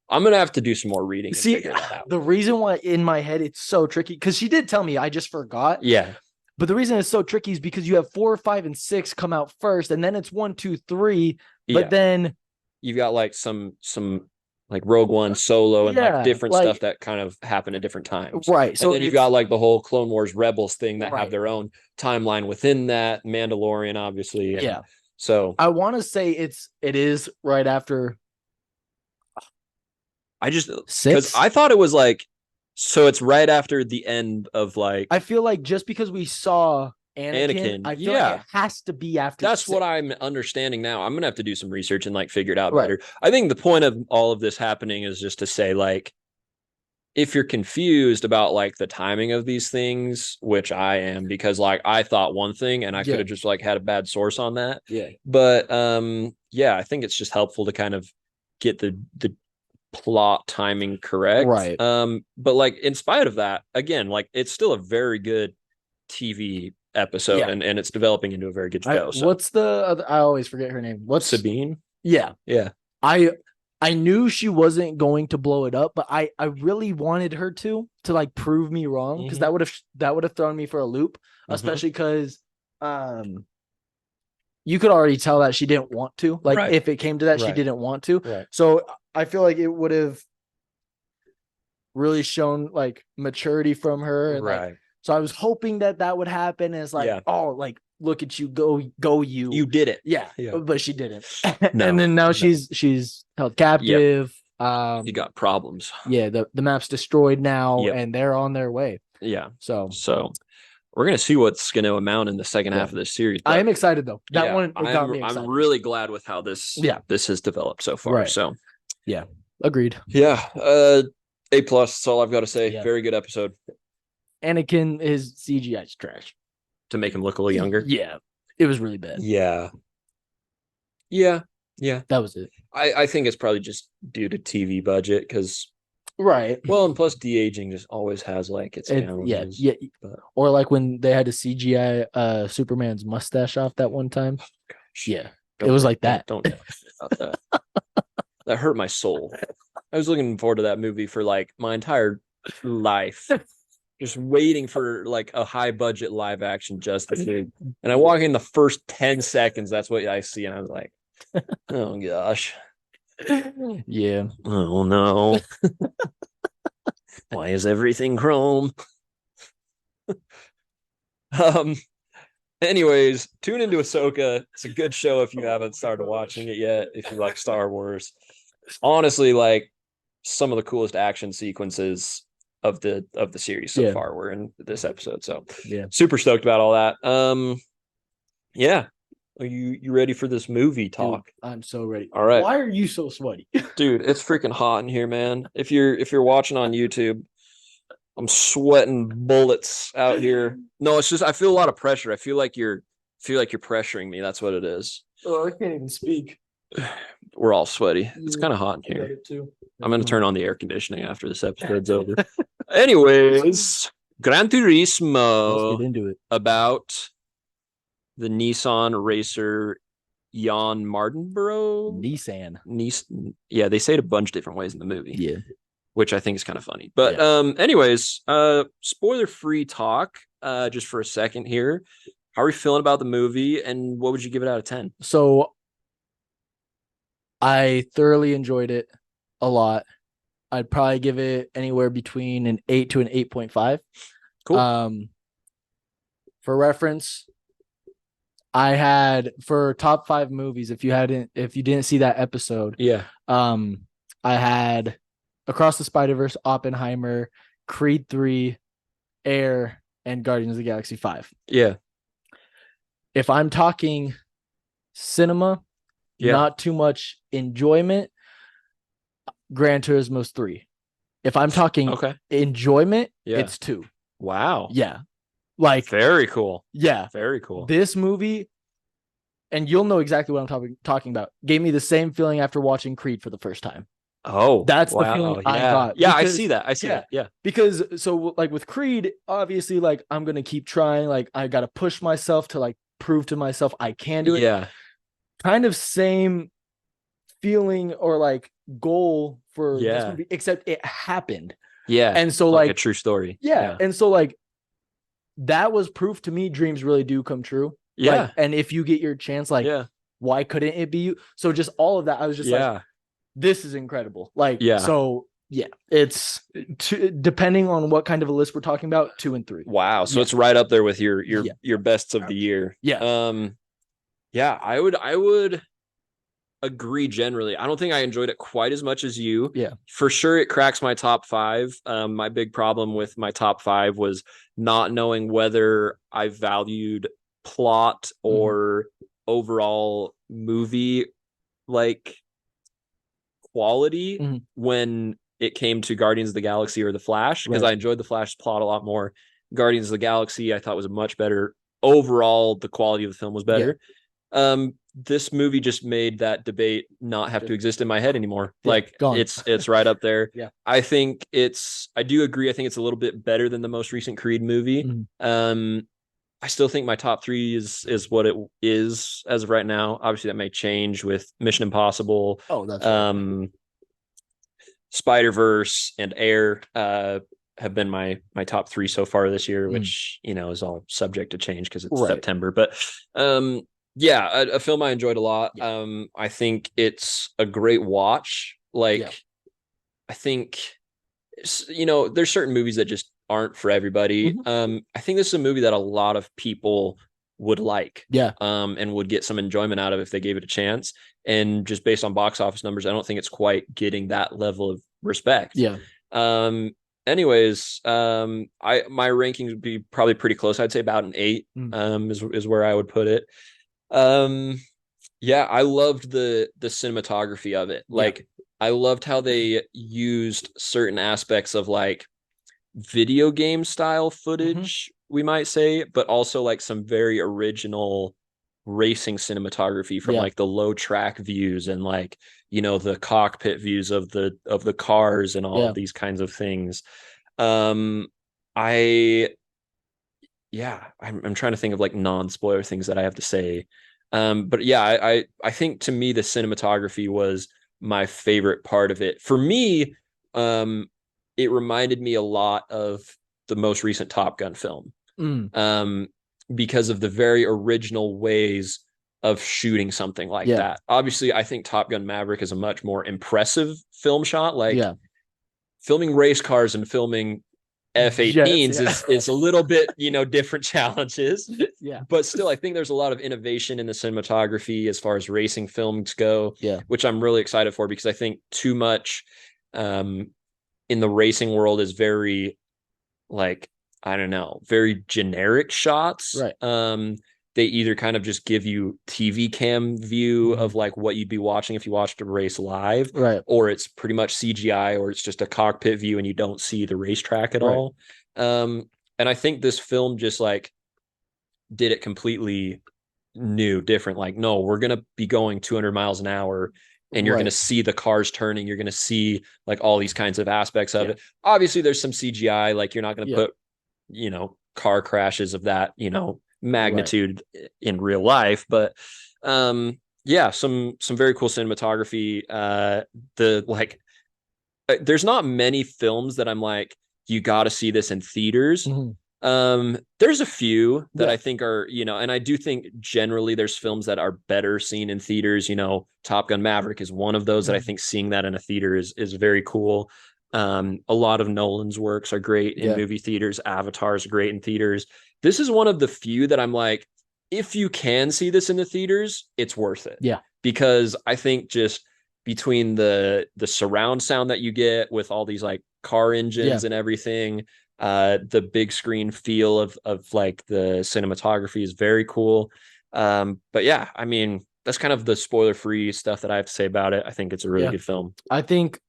I'm gonna have to do some more reading.
See, the reason why in my head it's so tricky, because she did tell me, I just forgot.
Yeah.
But the reason it's so tricky is because you have 4, 5, and 6 come out first, and then it's 1, 2, 3. But then
you've got like some like Rogue One, Solo, and like different stuff that kind of happen at different times.
Right. So
and then you've got like the whole Clone Wars Rebels thing that have their own timeline within that. Mandalorian, obviously.
Yeah.
So
I want to say it is right after.
I just because I thought it was like, so it's right after the end of like.
I feel like just because we saw Anakin, I feel like it has to be after.
That's 6. What I'm understanding now. I'm gonna have to do some research and like figure it out better. I think the point of all of this happening is just to say like, if you're confused about like the timing of these things, which I am, because like I thought one thing and I could have just like had a bad source on that.
Yeah.
But I think it's just helpful to kind of get the plot timing correct.
Right.
But like in spite of that, again, like it's still a very good TV episode and it's developing into a very good show.
What's the other, I always forget her name. What's
Sabine?
Yeah.
Yeah.
I knew she wasn't going to blow it up, but I really wanted her to like prove me wrong, because that would have thrown me for a loop, especially because you could already tell that she didn't want to. Like if it came to that, she didn't want to.
Right.
So I feel like it would have really shown like maturity from her. And like, so I was hoping that would happen. And it's like, oh, like look at you, go you.
You did it.
Yeah. But she didn't. And then now she's held captive.
You got problems.
Yeah, the map's destroyed now and they're on their way.
Yeah.
So
we're gonna see what's gonna amount in the second half of this series.
I am excited though. That
yeah,
one it got me excited.
I'm really glad with how this has developed so far.
Right.
So
yeah, agreed.
Yeah, A plus. That's all I've got to say.
Yeah.
Very good episode.
Anakin, his CGI is trash.
To make him look a little younger.
Yeah, it was really bad.
Yeah.
That was it.
I think it's probably just due to TV budget because
Right.
Well, and plus de-aging just always has like its challenges.
Yeah.
But...
Or like when they had to CGI Superman's mustache off that one time.
Oh, gosh.
Yeah. It was like that.
Don't about that. That hurt my soul. I was looking forward to that movie for like my entire life. Just waiting for like a high budget live action Justice League. And I walk in the first 10 seconds, that's what I see. And I was like, oh gosh.
Yeah.
Oh no. Why is everything chrome? Anyways, tune into Ahsoka. It's a good show if you haven't started watching it yet, if you like Star Wars. Honestly, like some of the coolest action sequences of the series so far were in this episode. So super stoked about all that. Yeah. Are you ready for this movie talk?
Dude, I'm so ready.
All right.
Why are you so sweaty?
Dude, it's freaking hot in here, man. If you're watching on YouTube, I'm sweating bullets out here. No, it's just I feel a lot of pressure. I feel like you're pressuring me. That's what it is.
Oh, I can't even speak.
We're all sweaty. It's kind of hot in here. I'm gonna turn on the air conditioning after this episode's over. Anyways, Gran Turismo.
Let's get into it.
About the Nissan racer Jan Mardenborough.
Nissan.
Yeah, they say it a bunch of different ways in the movie.
Yeah.
Which I think is kind of funny. But anyways, spoiler-free talk just for a second here. How are you feeling about the movie and what would you give it out of 10?
So I thoroughly enjoyed it a lot. I'd probably give it anywhere between an 8 to an 8.5.
Cool.
For reference, I had for top 5 movies, if you didn't see that episode, I had Across the Spider-Verse, Oppenheimer, Creed 3, Air, and Guardians of the Galaxy 5.
Yeah.
If I'm talking cinema, not too much enjoyment, Gran Turismo's 3. If I'm talking enjoyment, it's 2.
Wow.
Yeah. Like
very cool.
Yeah.
Very cool.
This movie, and you'll know exactly what I'm talking about, gave me the same feeling after watching Creed for the first time.
Oh,
that's the feeling I got.
Yeah, because, I see that. Yeah.
Because so like with Creed, obviously, like I'm gonna keep trying. Like I gotta push myself to like prove to myself I can do it.
Yeah.
Kind of same feeling or like goal for this movie, except it happened.
Yeah.
And so
like a true story.
Yeah. And so like that was proof to me dreams really do come true.
Yeah.
Like, and if you get your chance, like why couldn't it be you? So just all of that, I was just like, this is incredible. Like, so it's depending on what kind of a list we're talking about, 2 and 3.
Wow. So it's right up there with your bests of the year.
Yeah.
I would agree generally. I don't think I enjoyed it quite as much as you.
Yeah. For
sure it cracks my top 5. My big problem with my top 5 was not knowing whether I valued plot or overall movie like quality when it came to Guardians of the Galaxy or The Flash, because I enjoyed The Flash's plot a lot more. Guardians of the Galaxy I thought was much better. Overall, the quality of the film was better. This movie just made that debate not have to exist in my head anymore. Like it's right up there. I think I do agree. I think it's a little bit better than the most recent Creed movie. I still think my top 3 is what it is as of right now. Obviously that may change with Mission Impossible.
Oh, that's right.
Spider-Verse and Air have been my top 3 so far this year, which is all subject to change because it's September. But a film I enjoyed a lot. I think it's a great watch. Like I think there's certain movies that just aren't for everybody. I think this is a movie that a lot of people would like. And would get some enjoyment out of if they gave it a chance. And just based on box office numbers, I don't think it's quite getting that level of respect. anyways, I my rankings would be probably pretty close. I'd say about an 8,
Mm.
is where I would put it. Um, yeah, I loved the cinematography of it.
Yeah.
Like, I loved how they used certain aspects of like video game style
Hmm.
footage, we might say, but also like some very original racing cinematography from
Yeah.
like the low track views and like, the cockpit views of the cars and all of
Yeah.
these kinds of things. Um, I yeah, I'm trying to think of like non-spoiler things that I have to say. But yeah, I think to me the cinematography was my favorite part of it. For me, um, it reminded me a lot of the most recent Top Gun film.
Mm.
Um, because of the very original ways of shooting something like
Yeah.
that. Obviously, I think Top Gun Maverick is a much more impressive film shot. Like,
Yeah.
filming race cars and filming
Jets.
F-18s
Yeah.
is a little bit, different challenges.
Yeah.
But still, I think there's a lot of innovation in the cinematography as far as racing films go,
Yeah.
which I'm really excited for because I think too much um, in the racing world is very, like, I don't know, very generic shots.
Right.
They either kind of just give you TV cam view
Hmm.
of like what you'd be watching if you watched a race live,
Right.
or it's pretty much CGI, or it's just a cockpit view and you don't see the racetrack at
Right.
all. And I think this film just like did it completely new, different. Like, no, we're gonna be going 200 miles an hour, and you're gonna
Right.
see the cars turning. You're gonna see like all these kinds of aspects of
Yeah.
it. Obviously, there's some CGI. Like, you're not gonna
Yeah.
put car crashes of that
Right.
magnitude in real life, but yeah, some very cool cinematography. The like There's not many films that I'm like, you got to see this in theaters.
Hmm.
There's a few that
Yeah.
I think are, and I do think generally there's films that are better seen in theaters. Top Gun Maverick is one of those that I
Hmm.
think seeing that in a theater is very cool. A lot of Nolan's works are great in
Yeah.
movie theaters. Avatar is great in theaters. This is one of the few that I'm like, if you can see this in the theaters, it's worth it,
Yeah.
because I think just between the surround sound that you get with all these like car
Yeah.
engines and everything, the big screen feel of like the cinematography is very cool. But yeah, I mean, that's kind of the spoiler free stuff that I have to say about it. I think it's a really
Yeah.
good film.
I think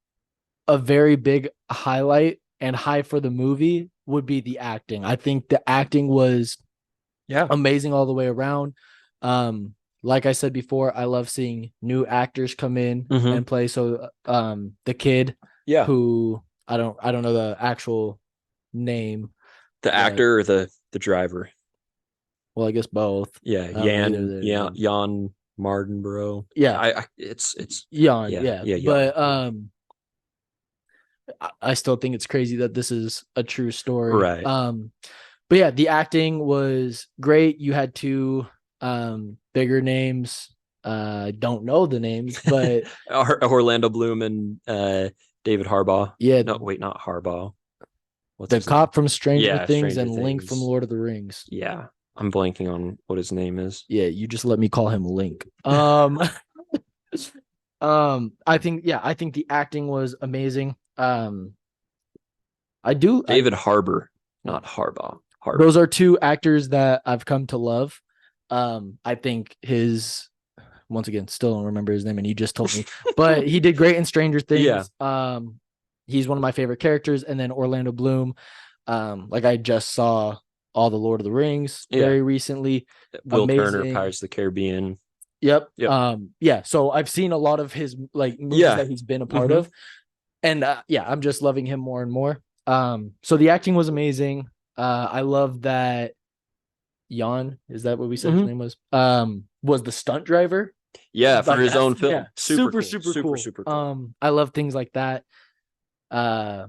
a very big highlight and high for the movie would be the acting. I think the acting was
Yeah.
amazing all the way around. Like I said before, I love seeing new actors come in
Mm-hmm.
and play. So the kid
Yeah.
who I don't know the actual name,
The
but
actor or the driver.
well, I guess both.
Yeah.
I don't know either of their
Yeah.
names.
Jan Mardenborough.
Yeah,
It's
Jan,
yeah.
yeah.
Yeah. Jan.
But I still think it's crazy that this is a true story.
Right.
But yeah, the acting was great. You had two bigger names. Don't know the names, but
Orlando Bloom and David Harbaugh.
yeah,
No, wait, not Harbaugh. What's
the
his name?
cop from Stranger
Yeah,
Things
Stranger
and Link from
Things.
Lord of the Rings.
Yeah, I'm blanking on what his name is.
Yeah, you just let me call him Link. I think the acting was amazing. I do I
David Harbour, not Harbaugh.
Those
Harbour.
are two actors that I've come to love. I think his once again, still don't remember his name, and you just told me, but he did great in Stranger
Yeah,
Things. He's one of my favorite characters, and then Orlando Bloom. Like I just saw all the Lord of the Rings
yeah.
very recently.
Will Turner,
Amazing.
Pirates of the Caribbean.
Yep.
Yep.
Yeah. So I've seen a lot of his like movies
Yeah.
that he's been a part
Mm-hmm.
of, and yeah, I'm just loving him more and more. So the acting was amazing. I love that Jan, is that what we said his
Mm-hmm.
name was the stunt driver.
Yeah, for
Like
his
that's
own
yeah,
film. Super
super
cool.
super
Super,
cool.
super cool.
I love things like that. Uh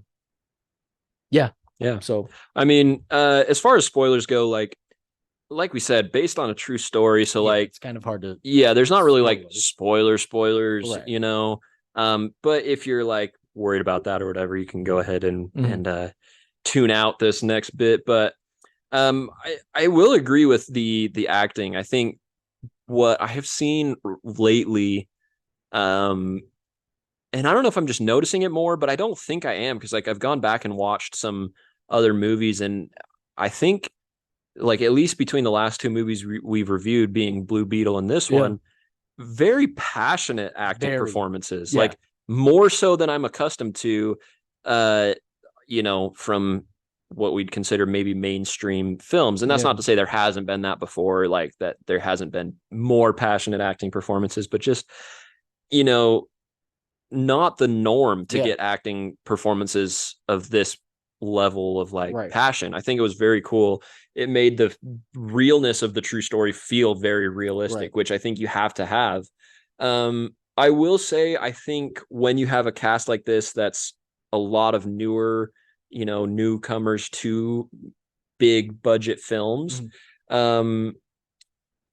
yeah.
Yeah.
So
I mean, as far as spoilers go, like we said, based on a true story. So
yeah,
like,
it's kind of hard to
yeah, there's not really like
spoilers.
spoilers,
Right.
But if you're like worried about that or whatever, you can go ahead and
Mhm.
tune out this next bit. But I will agree with the acting. I think what I have seen lately, um and I don't know if I'm just noticing it more, but I don't think I am, because like I've gone back and watched some other movies, and I think like at least between the last two movies we've reviewed, being Blue Beetle and this
Yeah.
one, very passionate acting
Very.
performances,
Yeah.
like more so than I'm accustomed to, uh, from what we'd consider maybe mainstream films. And that's
Yeah.
not to say there hasn't been that before, like that there hasn't been more passionate acting performances, but just, you know, not the norm to
Yeah.
get acting performances of this level of like
Right.
passion. I think it was very cool. It made the realness of the true story feel very
Right.
realistic, which I think you have to have. I will say, I think when you have a cast like this, that's a lot of newer, newcomers to big budget films.
Mhm.
Um,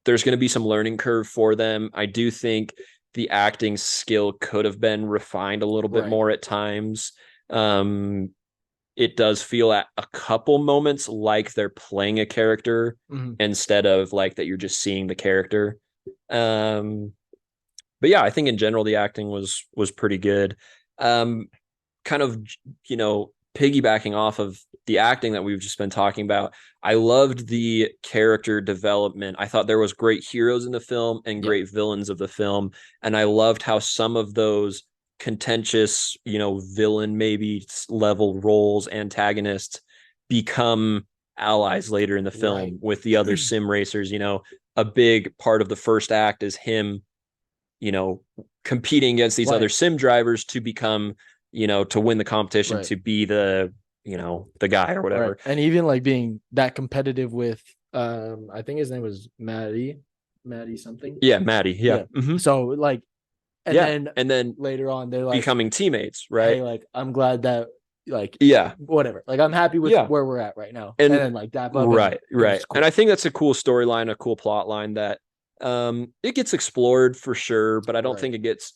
there's going to be some learning curve for them. I do think the acting skill could have been refined a little bit
Right.
more at times. Um, it does feel at a couple moments like they're playing a character
Mhm.
instead of like that you're just seeing the character. Um, but yeah, I think in general the acting was pretty good. Um, kind of, piggybacking off of the acting that we've just been talking about, I loved the character development. I thought there was great heroes in the film and
Yeah.
great villains of the film, and I loved how some of those contentious, villain maybe level roles, antagonists, become allies later in the
Right.
film with the other sim racers. A big part of the first act is him, you know, competing against these other
Right.
sim drivers to become, to win the competition,
Right.
to be the guy or
Right.
whatever.
And even like being that competitive with I think his name was Maddie something.
Yeah, Maddie. Yeah.
Yeah.
Mm-hmm.
So like and
Yeah.
then
And then
later on they're like,
becoming teammates, right?
hey, like I'm glad that like
Yeah.
whatever. Like I'm happy with
Yeah.
where we're at right now. And
And
then like that up and
right,
it was
right. And
cool.
I think that's a cool storyline, a cool plot line that it gets explored for sure, but I don't
Right.
think it gets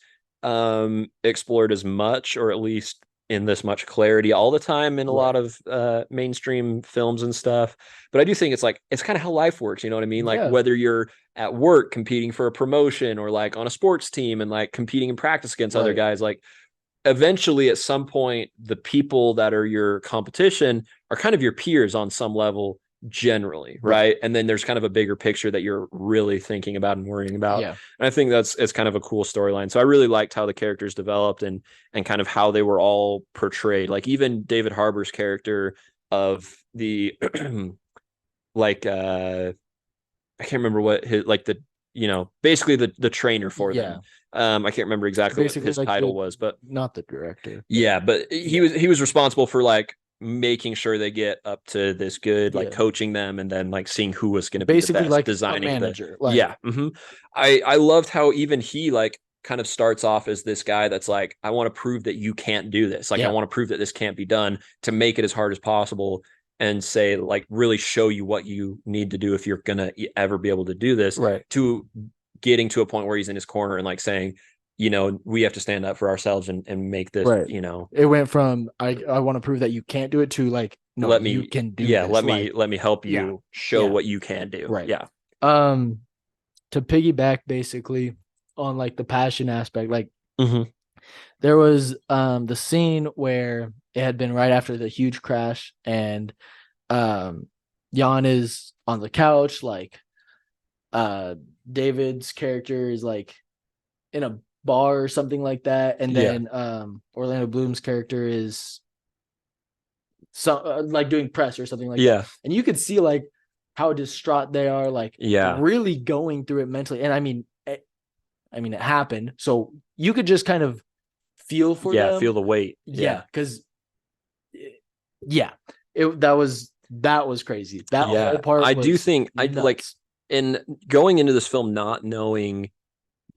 explored as much, or at least in this much clarity all the time in a lot
Right.
of mainstream films and stuff. But I do think it's kind of how life works, you know what I mean? Like
Yeah.
whether you're at work competing for a promotion, or like on a sports team and like competing in practice against other
Right.
guys, like eventually at some point the people that are your competition are kind of your peers on some level generally,
Right.
right? And then there's kind of a bigger picture that you're really thinking about and worrying about.
Yeah.
And I think it's kind of a cool storyline. So I really liked how the characters developed, and kind of how they were all portrayed. Like even David Harbour's character of the like I can't remember what his, like, the basically the trainer for
Yeah.
them. I can't remember exactly what
Basically
his
like
title
the
was, but
not the director, but
yeah, but he
yeah.
was responsible for like making sure they get up to this good, like
Yeah.
coaching them, and then like seeing who was going to be the
Basically
best,
like a
designing the
manager. Like
yeah. I loved how even he like kind of starts off as this guy that's like, I want to prove that you can't do this. Like I
yeah.
want to prove that this can't be done, to make it as hard as possible, and say like really show you what you need to do if you're gonna ever be able to do this,
Right.
to getting to a point where he's in his corner and like saying, we have to stand up for ourselves and make this,
Right. It went from I want to prove that you can't do it to like no,
let
you
me,
can do
yeah,
this.
let
Like
me help
yeah.
you show
Yeah.
what you can do.
Right.
Yeah.
Um to piggyback basically on like the passion aspect, like
Mm-hmm.
there was the scene where it had been right after the huge crash and Jan is on the couch, like David's character is like in a bar or something like that, and
Yeah.
then Orlando Bloom's character is like doing press or something like that,
Yeah.
and you could see like how distraught they are, like
Yeah.
really going through it mentally. And it happened, so you could just kind of feel for
Yeah.
them.
Feel the weight.
Yeah,
Yeah.
because yeah, that was crazy. That whole
Yeah.
part
I do
was
think I like,
nuts.
in going into this film not knowing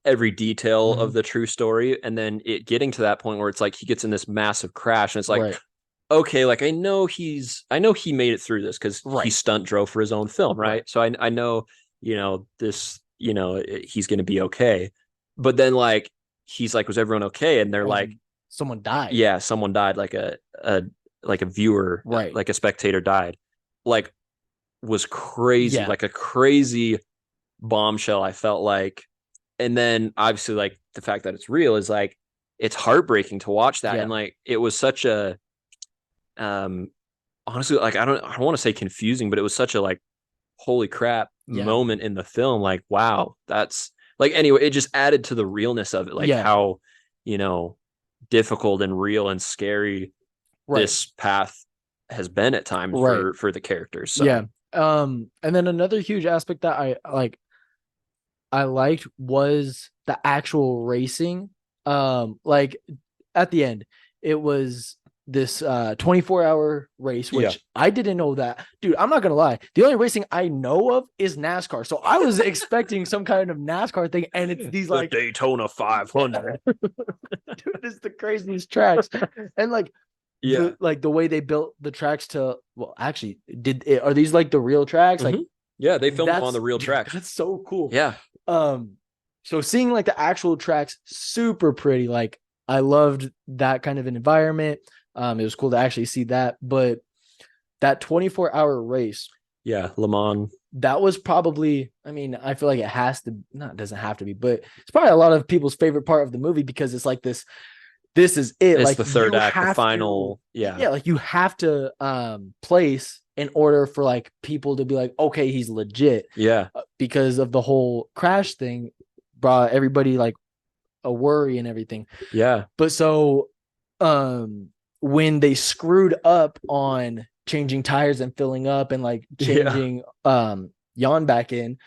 every detail of
Mhm.
the true story, and then it getting to that point where it's like he gets in this massive crash, and it's like,
Right,
okay, like I know he made it through this because he
right,
stunt drove for his own film,
right.
right? So I know, this, he's gonna be okay. But then like he's like, was everyone okay? And they're
And
like,
then someone died.
yeah, someone died, like a viewer,
Right.
like a spectator died. Like, was crazy,
Yeah.
like a crazy bombshell, I felt like. And then obviously like the fact that it's real is like, it's heartbreaking to watch that.
Yeah.
And like, it was such a, honestly, like, I don't want to say confusing, but it was such a like, holy crap
Yeah.
moment in the film. Like, wow, that's like, anyway, it just added to the realness of it. Like
Yeah.
how, you know, difficult and real and scary
Right.
this path has been at times
Right.
for the characters. So
Yeah. And then another huge aspect that I liked was the actual racing. Like at the end, it was this 24-hour race,
yeah,
which I didn't know that. Dude, I'm not gonna lie. The only racing I know of is NASCAR. So I was expecting some kind of NASCAR thing, and it's these
the
like
Daytona 500.
dude, it's the craziest tracks. And like
Yeah.
the way they built the tracks to, well, actually, are these like the real tracks? Like,
Mhm. Yeah, they filmed them on
that's
the real
dude,
tracks.
that's so cool.
Yeah.
Um, so seeing like the actual tracks, super pretty. Like I loved that kind of an environment. It was cool to actually see that. But that 24-hour race,
Yeah, Le Mans.
that was probably, I mean, I feel like it has to, not, it doesn't have to be, but it's probably a lot of people's favorite part of the movie because it's like this is it.
It's
Like
the third
you
act, the
have
final.
to,
Yeah.
yeah, like you have to place in order for like people to be like, okay, he's legit.
Yeah.
Because of the whole crash thing brought everybody like a worry and everything.
Yeah.
But so when they screwed up on changing tires and filling up and like
Yeah.
changing Jan back in,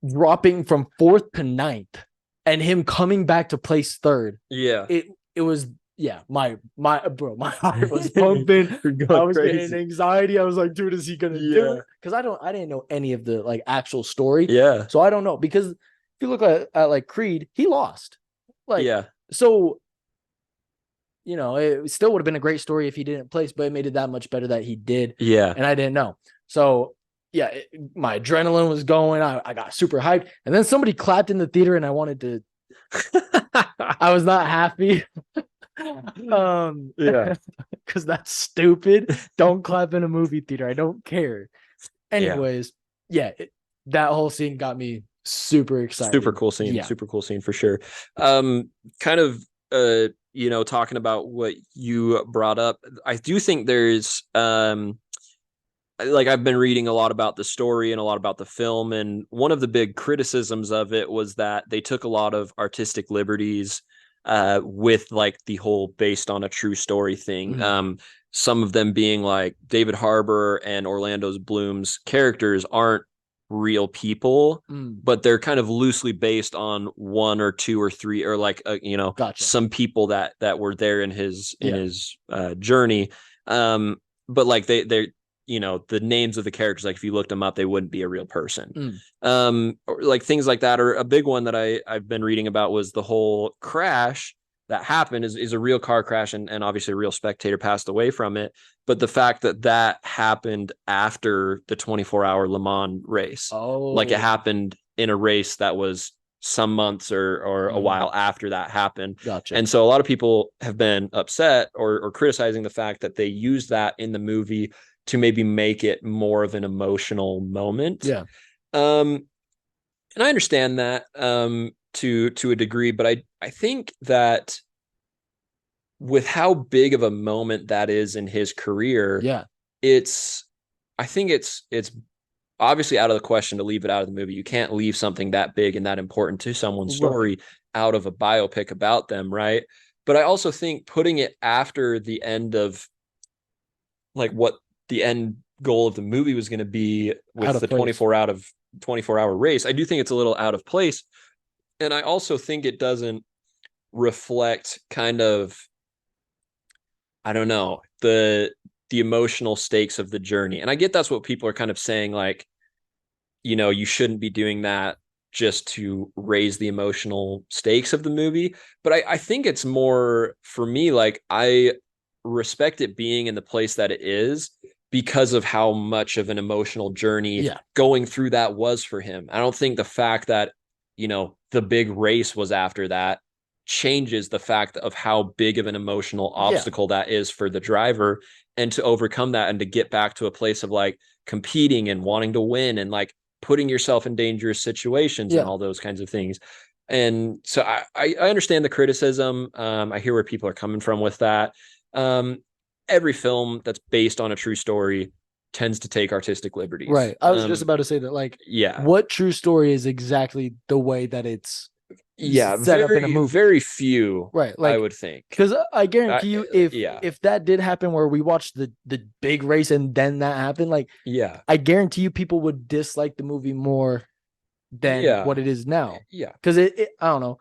dropping from 4th to 9th and him coming back to place 3rd,
Yeah.
it was, yeah, my bro, my heart was pumping. I was
crazy.
getting anxiety. I was like, dude, is he gonna do it? Because I didn't know any of the like actual story.
Yeah.
So I don't know. Because if you look at like Creed, he lost. Like,
Yeah.
so you know, it still would have been a great story if he didn't place, but it made it that much better that he did.
Yeah.
And I didn't know. So yeah, my adrenaline was going. I got super hyped. And then somebody clapped in the theater and I wanted to, I was not happy.
Yeah.
Because that's stupid. Don't clap in a movie theater. I don't care. Anyways, yeah, that whole scene got me super excited.
Super cool scene.
Yeah.
Super cool scene for sure. Kind of you know, talking about what you brought up, I do think there's like I've been reading a lot about the story and a lot about the film, and one of the big criticisms of it was that they took a lot of artistic liberties with like the whole based on a true story thing.
Mhm.
Some of them being like David Harbour and Orlando Bloom's characters aren't real people, but they're kind of loosely based on one or two or three or like you know,
Gotcha.
some people that were there in his journey. But like they're you know, the names of the characters, like if you looked them up, they wouldn't be a real person. Or like things like that. Or a big one that I've been reading about was the whole crash that happened is a real car crash, and obviously a real spectator passed away from it. But the fact that happened after the 24-hour Le Mans race, like it happened in a race that was some months or a while after that happened.
Gotcha.
And so a lot of people have been upset or criticizing the fact that they used that in the movie to maybe make it more of an emotional moment.
Yeah.
And I understand that to a degree, but I think that with how big of a moment that is in his career,
Yeah.
I think it's obviously out of the question to leave it out of the movie. You can't leave something that big and that important to someone's story out of a biopic about them, right? But I also think putting it after the end of like what the end goal of the movie was going to be with the 24-hour race, I do think it's a little out of place. And I also think it doesn't reflect kind of, I don't know, the emotional stakes of the journey. And I get that's what people are kind of saying, like, you know, you shouldn't be doing that just to raise the emotional stakes of the movie. But I think it's more for me, like I respect it being in the place that it is because of how much of an emotional journey going through that was for him. I don't think the fact that, you know, the big race was after that changes the fact of how big of an emotional obstacle that is for the driver, and to overcome that and to get back to a place of like competing and wanting to win and like putting yourself in dangerous situations and all those kinds of things. And so I understand the criticism. I hear where people are coming from with that. Um, every film that's based on a true story tends to take artistic liberties.
Right. I was just about to say that, like,
Yeah.
what true story is exactly the way that it's
Yeah.
set up in a
Very,
movie?
very few,
Right.
I
Like,
would think.
because I guarantee you,
Yeah.
if that did happen where we watched the big race and then that happened, like,
Yeah.
I guarantee you people would dislike the movie more than
Yeah.
what it is now.
Yeah.
Because I don't know,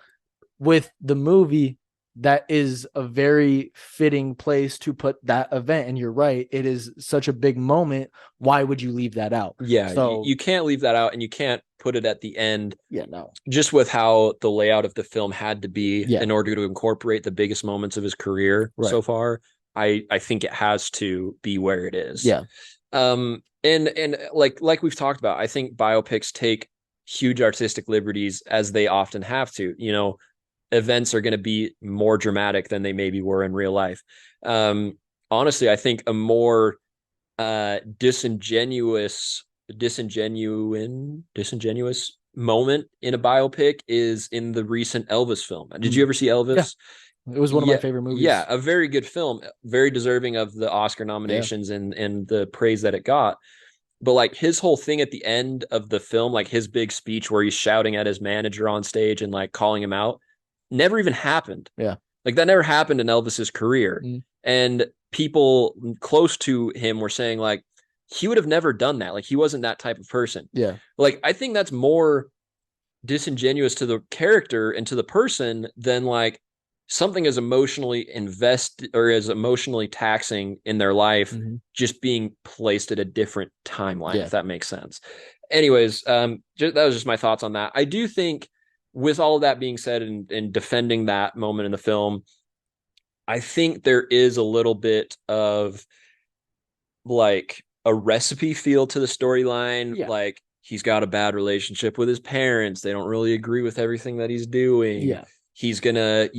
with the movie, that is a very fitting place to put that event. And you're right, it is such a big moment. Why would you leave that out?
Yeah.
So
You can't leave that out, and you can't put it at the end
yeah, no,
just with how the layout of the film had to be
yeah,
in order to incorporate the biggest moments of his career
right,
so far. I think it has to be where it is.
yeah,
And like we've talked about, I think biopics take huge artistic liberties as they often have to. You know, events are going to be more dramatic than they maybe were in real life. Um, honestly, I think a more disingenuous moment in a biopic is in the recent Elvis film. Did you ever see
yeah.
Elvis?
It was one of my
Yeah,
favorite
yeah,
movies.
a very good film, very deserving of the Oscar
Yeah,
nominations and the praise that it got. But like his whole thing at the end of the film, like his big speech where he's shouting at his manager on stage and like calling him out, never even happened.
yeah,
Like that never happened in Elvis's career.
mm,
And people close to him were saying like he would have never done that. Like he wasn't that type of person.
yeah,
Like I think that's more disingenuous to the character and to the person than like something as emotionally invested or as emotionally taxing in their life
mm-hmm.
just being placed at a different timeline,
Yeah,
if that makes sense. Anyways, that was just my thoughts on that. I do think with all of that being said and defending that moment in the film, I think there is a little bit of like a recipe feel to the storyline.
yeah,
Like he's got a bad relationship with his parents. They don't really agree with everything that he's doing.
yeah,
He's gonna,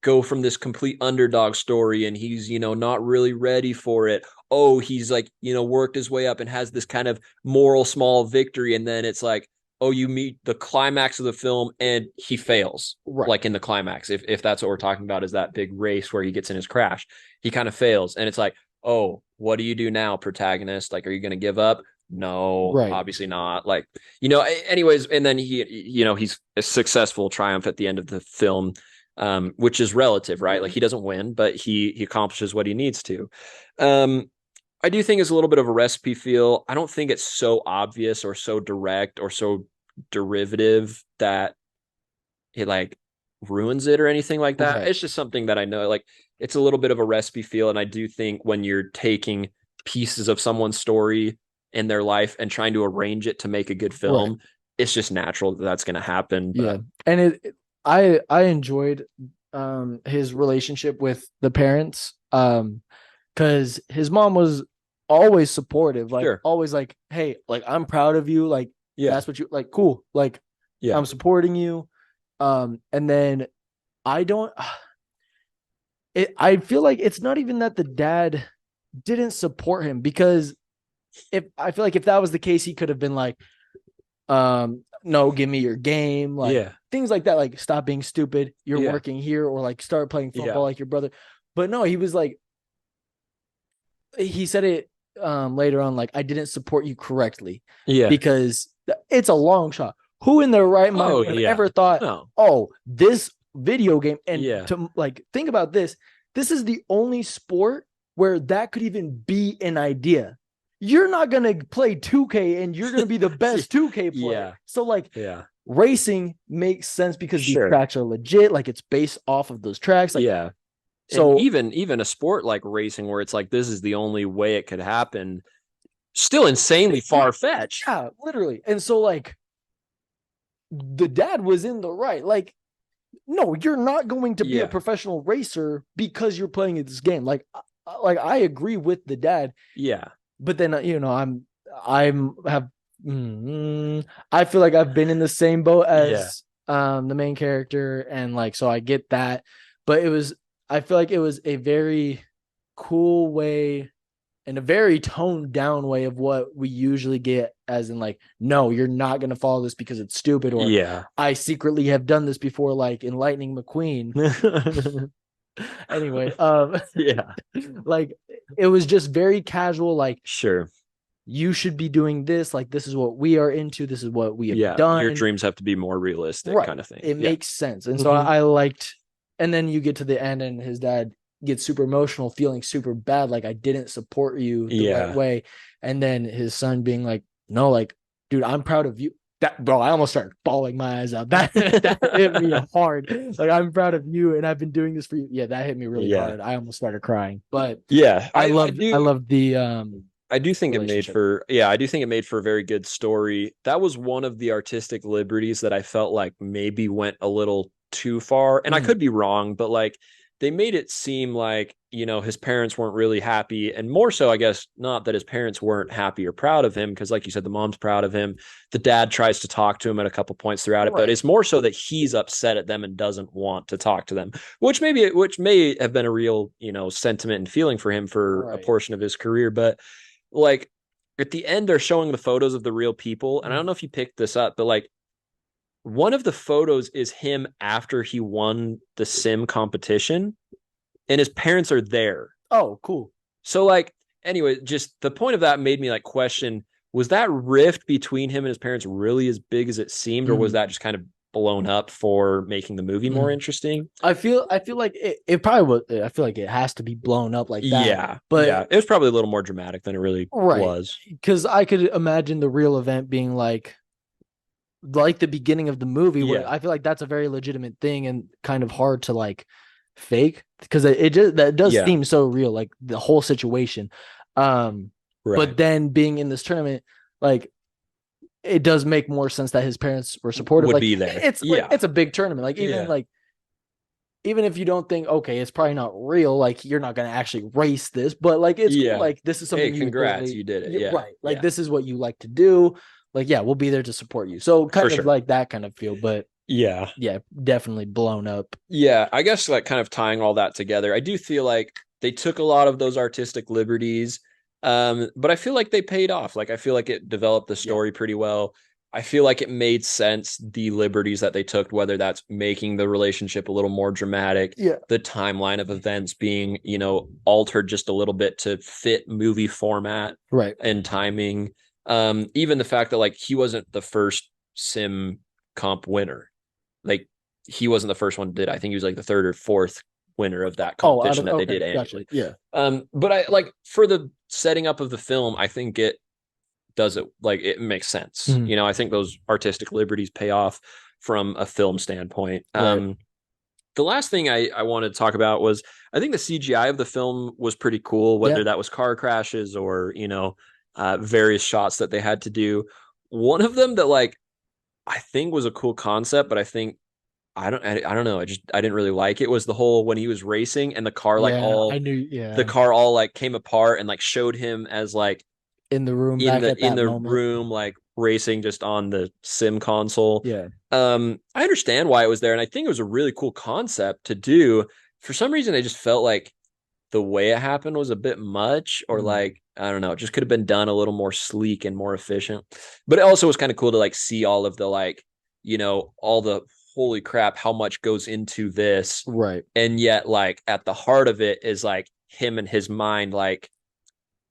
go from this complete underdog story and he's, not really ready for it. Oh, he's like, worked his way up and has this kind of moral small victory. And then it's like, oh, you meet the climax of the film and he fails.
right,
Like in the climax, if that's what we're talking about, is that big race where he gets in his crash. He kind of fails. And it's like, oh, what do you do now, protagonist? Like, are you going to give up? No,
right,
obviously not. Like, anyways, and then he's a successful triumph at the end of the film, which is relative, right? Like he doesn't win, but he accomplishes what he needs to. Um, I do think it's a little bit of a recipe feel. I don't think it's so obvious or so direct or so derivative that it like ruins it or anything like that.
right,
It's just something that I know, like it's a little bit of a recipe feel. And I do think when you're taking pieces of someone's story in their life and trying to arrange it to make a good
right.
film, it's just natural that that's going to happen.
Yeah,
But
and I enjoyed his relationship with the parents because his mom was always supportive, like
sure.
always like, hey, like I'm proud of you, like
Yeah.
that's what you like, cool, like
Yeah.
I'm supporting you. And then I don't I feel like it's not even that the dad didn't support him, because if I feel like if that was the case, he could have been like, no, give me your game, like
Yeah.
things like that, like stop being stupid, you're
Yeah.
working here, or like start playing
Yeah.
football like your brother. But no, he was like, he said it later on, like I didn't support you correctly
Yeah.
because it's a long shot. Who in their right mind
Oh,
would have
yeah.
ever thought,
No.
oh, this video game, and
Yeah.
to like think about this, this is the only sport where that could even be an idea. You're not going to play 2K and you're going to be the best 2K player.
Yeah.
So like
Yeah.
racing makes sense because these
Sure.
tracks are legit, like it's based off of those tracks, like
Yeah. And
so
even a sport like racing where it's like this is the only way it could happen, still insanely far fetched.
yeah, literally. And so like the dad was in the right. Like, no, you're not going to be a
Yeah.
professional racer because you're playing this game. Like I agree with the dad,
Yeah.
but then I feel like I've been in the same boat
Yeah.
as the main character, and like so I get that, but I feel like it was a very cool way in a very toned down way of what we usually get, as in like, no, you're not going to follow this because it's stupid, or
Yeah.
I secretly have done this before, like in Lightning McQueen. Anyway,
Yeah.
like it was just very casual, like
Sure.
you should be doing this, like this is what we are into, this is what we have
Yeah. Your
done.
dreams have to be more realistic,
Right.
kind of thing.
It
Yeah.
makes sense. And so I liked, and then you get to the end and his dad gets super emotional, feeling super bad, like I didn't support you the right
Yeah.
way. And then his son being like, no, like, dude, I'm proud of you. That, bro, I almost started bawling my eyes out. That hit me hard. Like, I'm proud of you and I've been doing this for you. Yeah, that hit me really
Yeah.
hard. I almost started crying. But
Yeah.
I
do.
loved the
I do think it made
relationship.
for, yeah, I do think it made for a very good story. That was one of the artistic liberties that I felt like maybe went a little too far. And I could be wrong, but like they made it seem like, you know, his parents weren't really happy. And more so, I guess, not that his parents weren't happy or proud of him, because like you said, the mom's proud of him. The dad tries to talk to him at a couple points throughout it, but it's more so that he's upset at them and doesn't want to talk to them, which may have been a real, you know, sentiment and feeling for him for a portion of his career. But like at the end, they're showing the photos of the real people. And I don't know if you picked this up, but like one of the photos is him after he won the sim competition and his parents are there.
Oh, cool.
So like, anyway, just the point of that made me like question, was that rift between him and his parents really as big as it seemed, or was that just kind of blown up for making the movie more interesting?
I feel like it probably was. I feel like it has to be blown up like that.
Yeah.
But
yeah, it was probably a little more dramatic than it really was.
Because I could imagine the real event being like the beginning of the movie, where I feel like that's a very legitimate thing and kind of hard to like fake, because it just that does seem so real, like the whole situation. But then being in this tournament, like it does make more sense that his parents were supportive.
Would
like
be there.
It's like, it's a big tournament. Like even if you don't think, okay, it's probably not real, like you're not gonna actually race this, but like it's cool. Like this is something.
Hey, congrats, you did it. Yeah,
right. Like this is what you like to do. Like we'll be there to support you. So kind of like that kind of feel, but yeah, definitely blown up.
Yeah, I guess like kind of tying all that together, I do feel like they took a lot of those artistic liberties, but I feel like they paid off. Like I feel like it developed the story pretty well. I feel like it made sense, the liberties that they took, whether that's making the relationship a little more dramatic, the timeline of events being, you know, altered just a little bit to fit movie format and timing. Even the fact that like he wasn't the first sim comp winner. Like he wasn't the first one to did. I think he was like the third or fourth winner of that competition that they did annually. But I like, for the setting up of the film, I think it does it, like it makes sense. You know, I think those artistic liberties pay off from a film standpoint. The last thing I wanted to talk about was, I think the CGI of the film was pretty cool, whether that was car crashes or, you know, various shots that they had to do. One of them that like I think was a cool concept, but I think I don't know. I didn't really like it, was the whole when he was racing and the car like the car all like came apart and like showed him as like
in the room
room like racing just on the sim console. I understand why it was there, and I think it was a really cool concept to do. For some reason, I just felt like the way it happened was a bit much, or like I don't know, it just could have been done a little more sleek and more efficient. But it also was kind of cool to like see all of the like, you know, all the holy crap, how much goes into this, and yet like at the heart of it is like him and his mind, like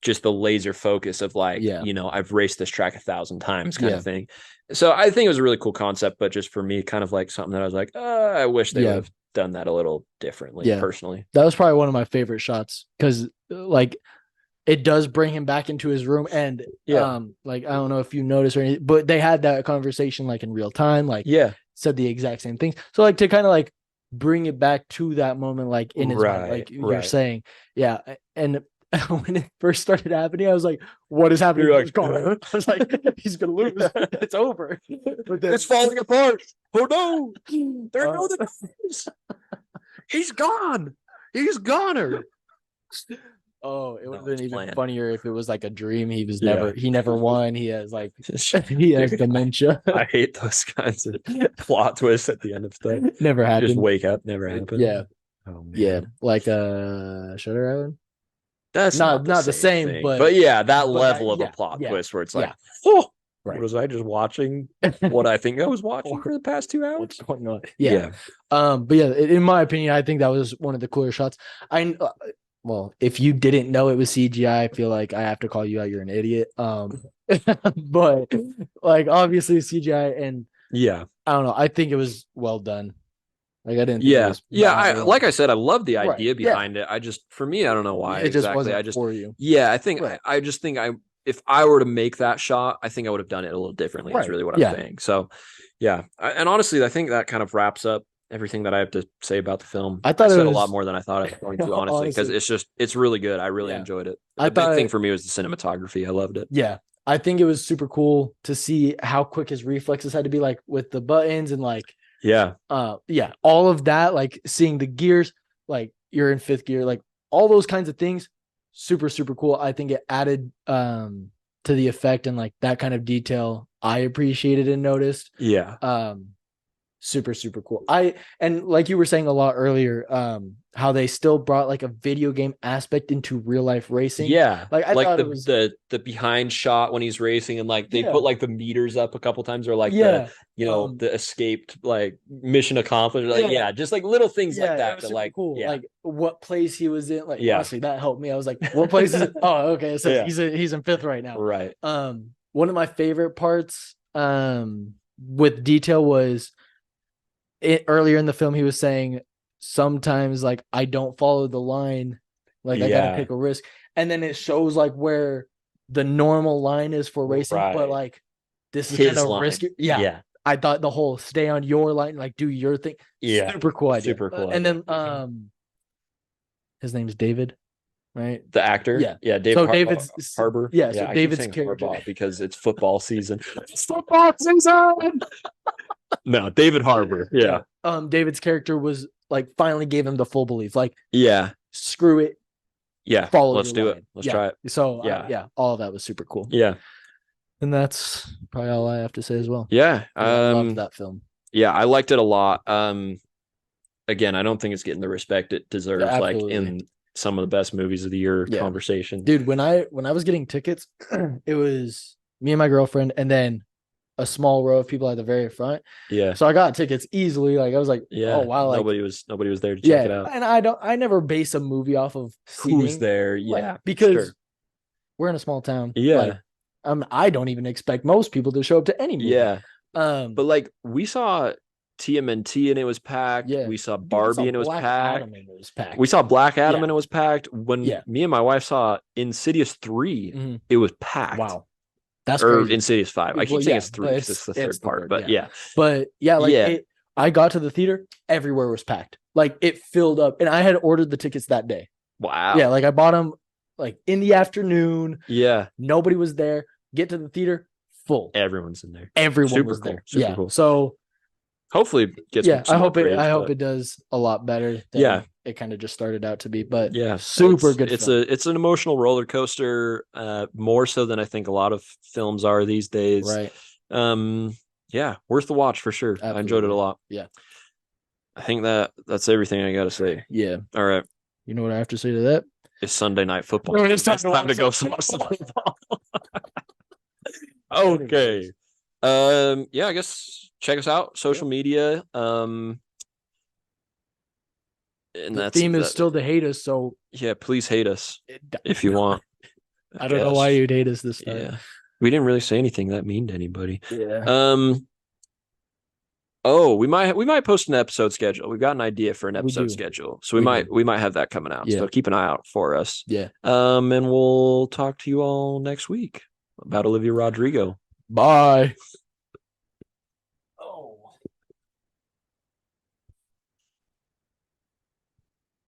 just the laser focus of like, you know, I've raced this track 1,000 times kind of thing. So I think it was a really cool concept, but just for me, kind of like something that I was like, I wish they would have done that a little differently personally.
That was probably one of my favorite shots, because like it does bring him back into his room, and like I don't know if you noticed or anything, but they had that conversation like in real time, like said the exact same things. So like to kind of like bring it back to that moment, like in his mind, like you're saying, and when it first started happening, I was like, what is happening? Like, I was like, he's gonna lose. It's over.
But then, it's falling apart. Oh no, there are no the he's gone. He's goner.
Oh, it would have been even funnier if it was like a dream. He was he never won. He has like he has dementia.
I hate those kinds of plot twists at the end of stuff.
Never happened.
Just wake up, never happened.
Yeah. Oh, man. Like Shutter Island.
That's
not the
same
same,
thing.
but
But yeah, that
but
level of
yeah,
a plot
yeah,
twist where it's
yeah.
like, oh,
Right.
was I just watching what I think I was watching for the past 2 hours?
What's going on?
Yeah.
But yeah, in my opinion, I think that was one of the cooler shots. Well, if you didn't know it was CGI, I feel like I have to call you out. You're an idiot. But like obviously CGI, and
Yeah.
I don't know. I think it was well done. Like I didn't think it
Yeah.
was
Yeah.
bad or
Like I said, I love the
right.
idea
Yeah,
behind it. I just, for me, I don't know why
it just
exactly.
wasn't for you.
Yeah, I think,
Right.
I just think if I were to make that shot, I think I would have done it a little differently, is
Right.
really what I'm
Yeah.
saying. So, yeah. And honestly, I think that kind of wraps up everything that I have to say about the film.
I thought it
said a
was
lot more than I thought I was going to, honestly, because
honestly,
it's really good. I really
yeah.
enjoyed it.
I
The big thing
thought
for me was the cinematography. I loved it.
yeah. I think it was super cool to see how quick his reflexes had to be, like with the buttons and like
Yeah.
yeah, all of that, like seeing the gears, like you're in fifth gear, like all those kinds of things, super, super cool. I think it added to the effect, and like that kind of detail I appreciated and noticed.
Yeah.
Super, super cool. And like you were saying a lot earlier, how they still brought like a video game aspect into real life racing.
Yeah.
Like I
like
thought
the
it was
the behind shot when he's racing, and like they
yeah.
put like the meters up a couple times, or like
Yeah.
the escaped, like mission accomplished, like yeah, just like little things like
Yeah, it
that
was
that
super
like
cool.
yeah.
Like what place he was in. Like
Yeah.
honestly, that helped me. I was like, what place is it? Oh, okay. So
Yeah.
he's in fifth right now.
Right.
One of my favorite parts with detail was earlier in the film. He was saying sometimes like I don't follow the line, like I gotta take a risk, and then it shows like where the normal line is for racing,
Right.
but like this is
His
kind of
line.
risky. Yeah. I thought the whole stay on your line, like do your thing.
Yeah.
Super cool idea.
Super cool
And
idea.
then his name's David, right?
The actor.
Yeah.
Yeah.
David's
Harbor.
Yeah. So
I keep
David's
saying
character
Harbaugh because it's football season.
It's football season.
No, David Harbor. Yeah.
David's character was like finally gave him the full belief. Like,
Yeah.
screw it.
Yeah.
Follow
Let's
your
do
line.
it. Let's try it.
So
Yeah.
yeah, all of that was super cool.
Yeah.
And that's probably all I have to say as well.
Yeah.
I love that film.
Yeah, I liked it a lot. Again, I don't think it's getting the respect it deserves,
Absolutely.
like in some of the best movies of the year conversation.
Dude, when I was getting tickets, it was me and my girlfriend, and then a small row of people at the very front.
Yeah.
So I got tickets easily. Like I was like,
yeah.
oh wow, like
nobody was there to check it out.
And I never base a movie off of
who's there. Yeah,
like, because we're in a small town.
Yeah.
Like, I don't even expect most people to show up to any movie.
Yeah.
But
like we saw TMNT and it was packed.
Yeah.
We saw Barbie and it was packed.
And it was packed.
We saw Black Adam and it was packed. When me and my wife saw Insidious 3, it was packed.
Wow. That's
or
crazy.
Insidious 5. I keep saying it's 3 because it's the third part. But yeah.
But yeah, like I got to the theater, everywhere was packed. Like it filled up. And I had ordered the tickets that day.
Wow.
Yeah, like I bought them like in the afternoon.
Yeah.
Nobody was there. Get to the theater, full.
Everyone's in there.
Everyone was there.
Super cool.
So
hopefully it gets
I hope it does a lot better than it kind of just started out to be. But super good.
It's an emotional roller coaster, more so than I think a lot of films are these days.
Right.
Yeah, worth the watch for sure. Absolutely. I enjoyed it a lot.
Yeah.
I think that's everything I gotta say.
Yeah.
All right.
You know what I have to say to that?
It's Sunday night football.
No,
it's time to go some football. Okay. Yeah, I guess check us out, social media. And
the theme is still to hate us, so
yeah, please hate us if you want.
I don't know why you'd hate us this time.
Yeah. We didn't really say anything that mean to anybody.
Yeah.
Oh, we might post an episode schedule. We've got an idea for an episode schedule. So we might have that coming out. So keep an eye out for us.
Yeah.
And we'll talk to you all next week about Olivia Rodrigo.
Bye.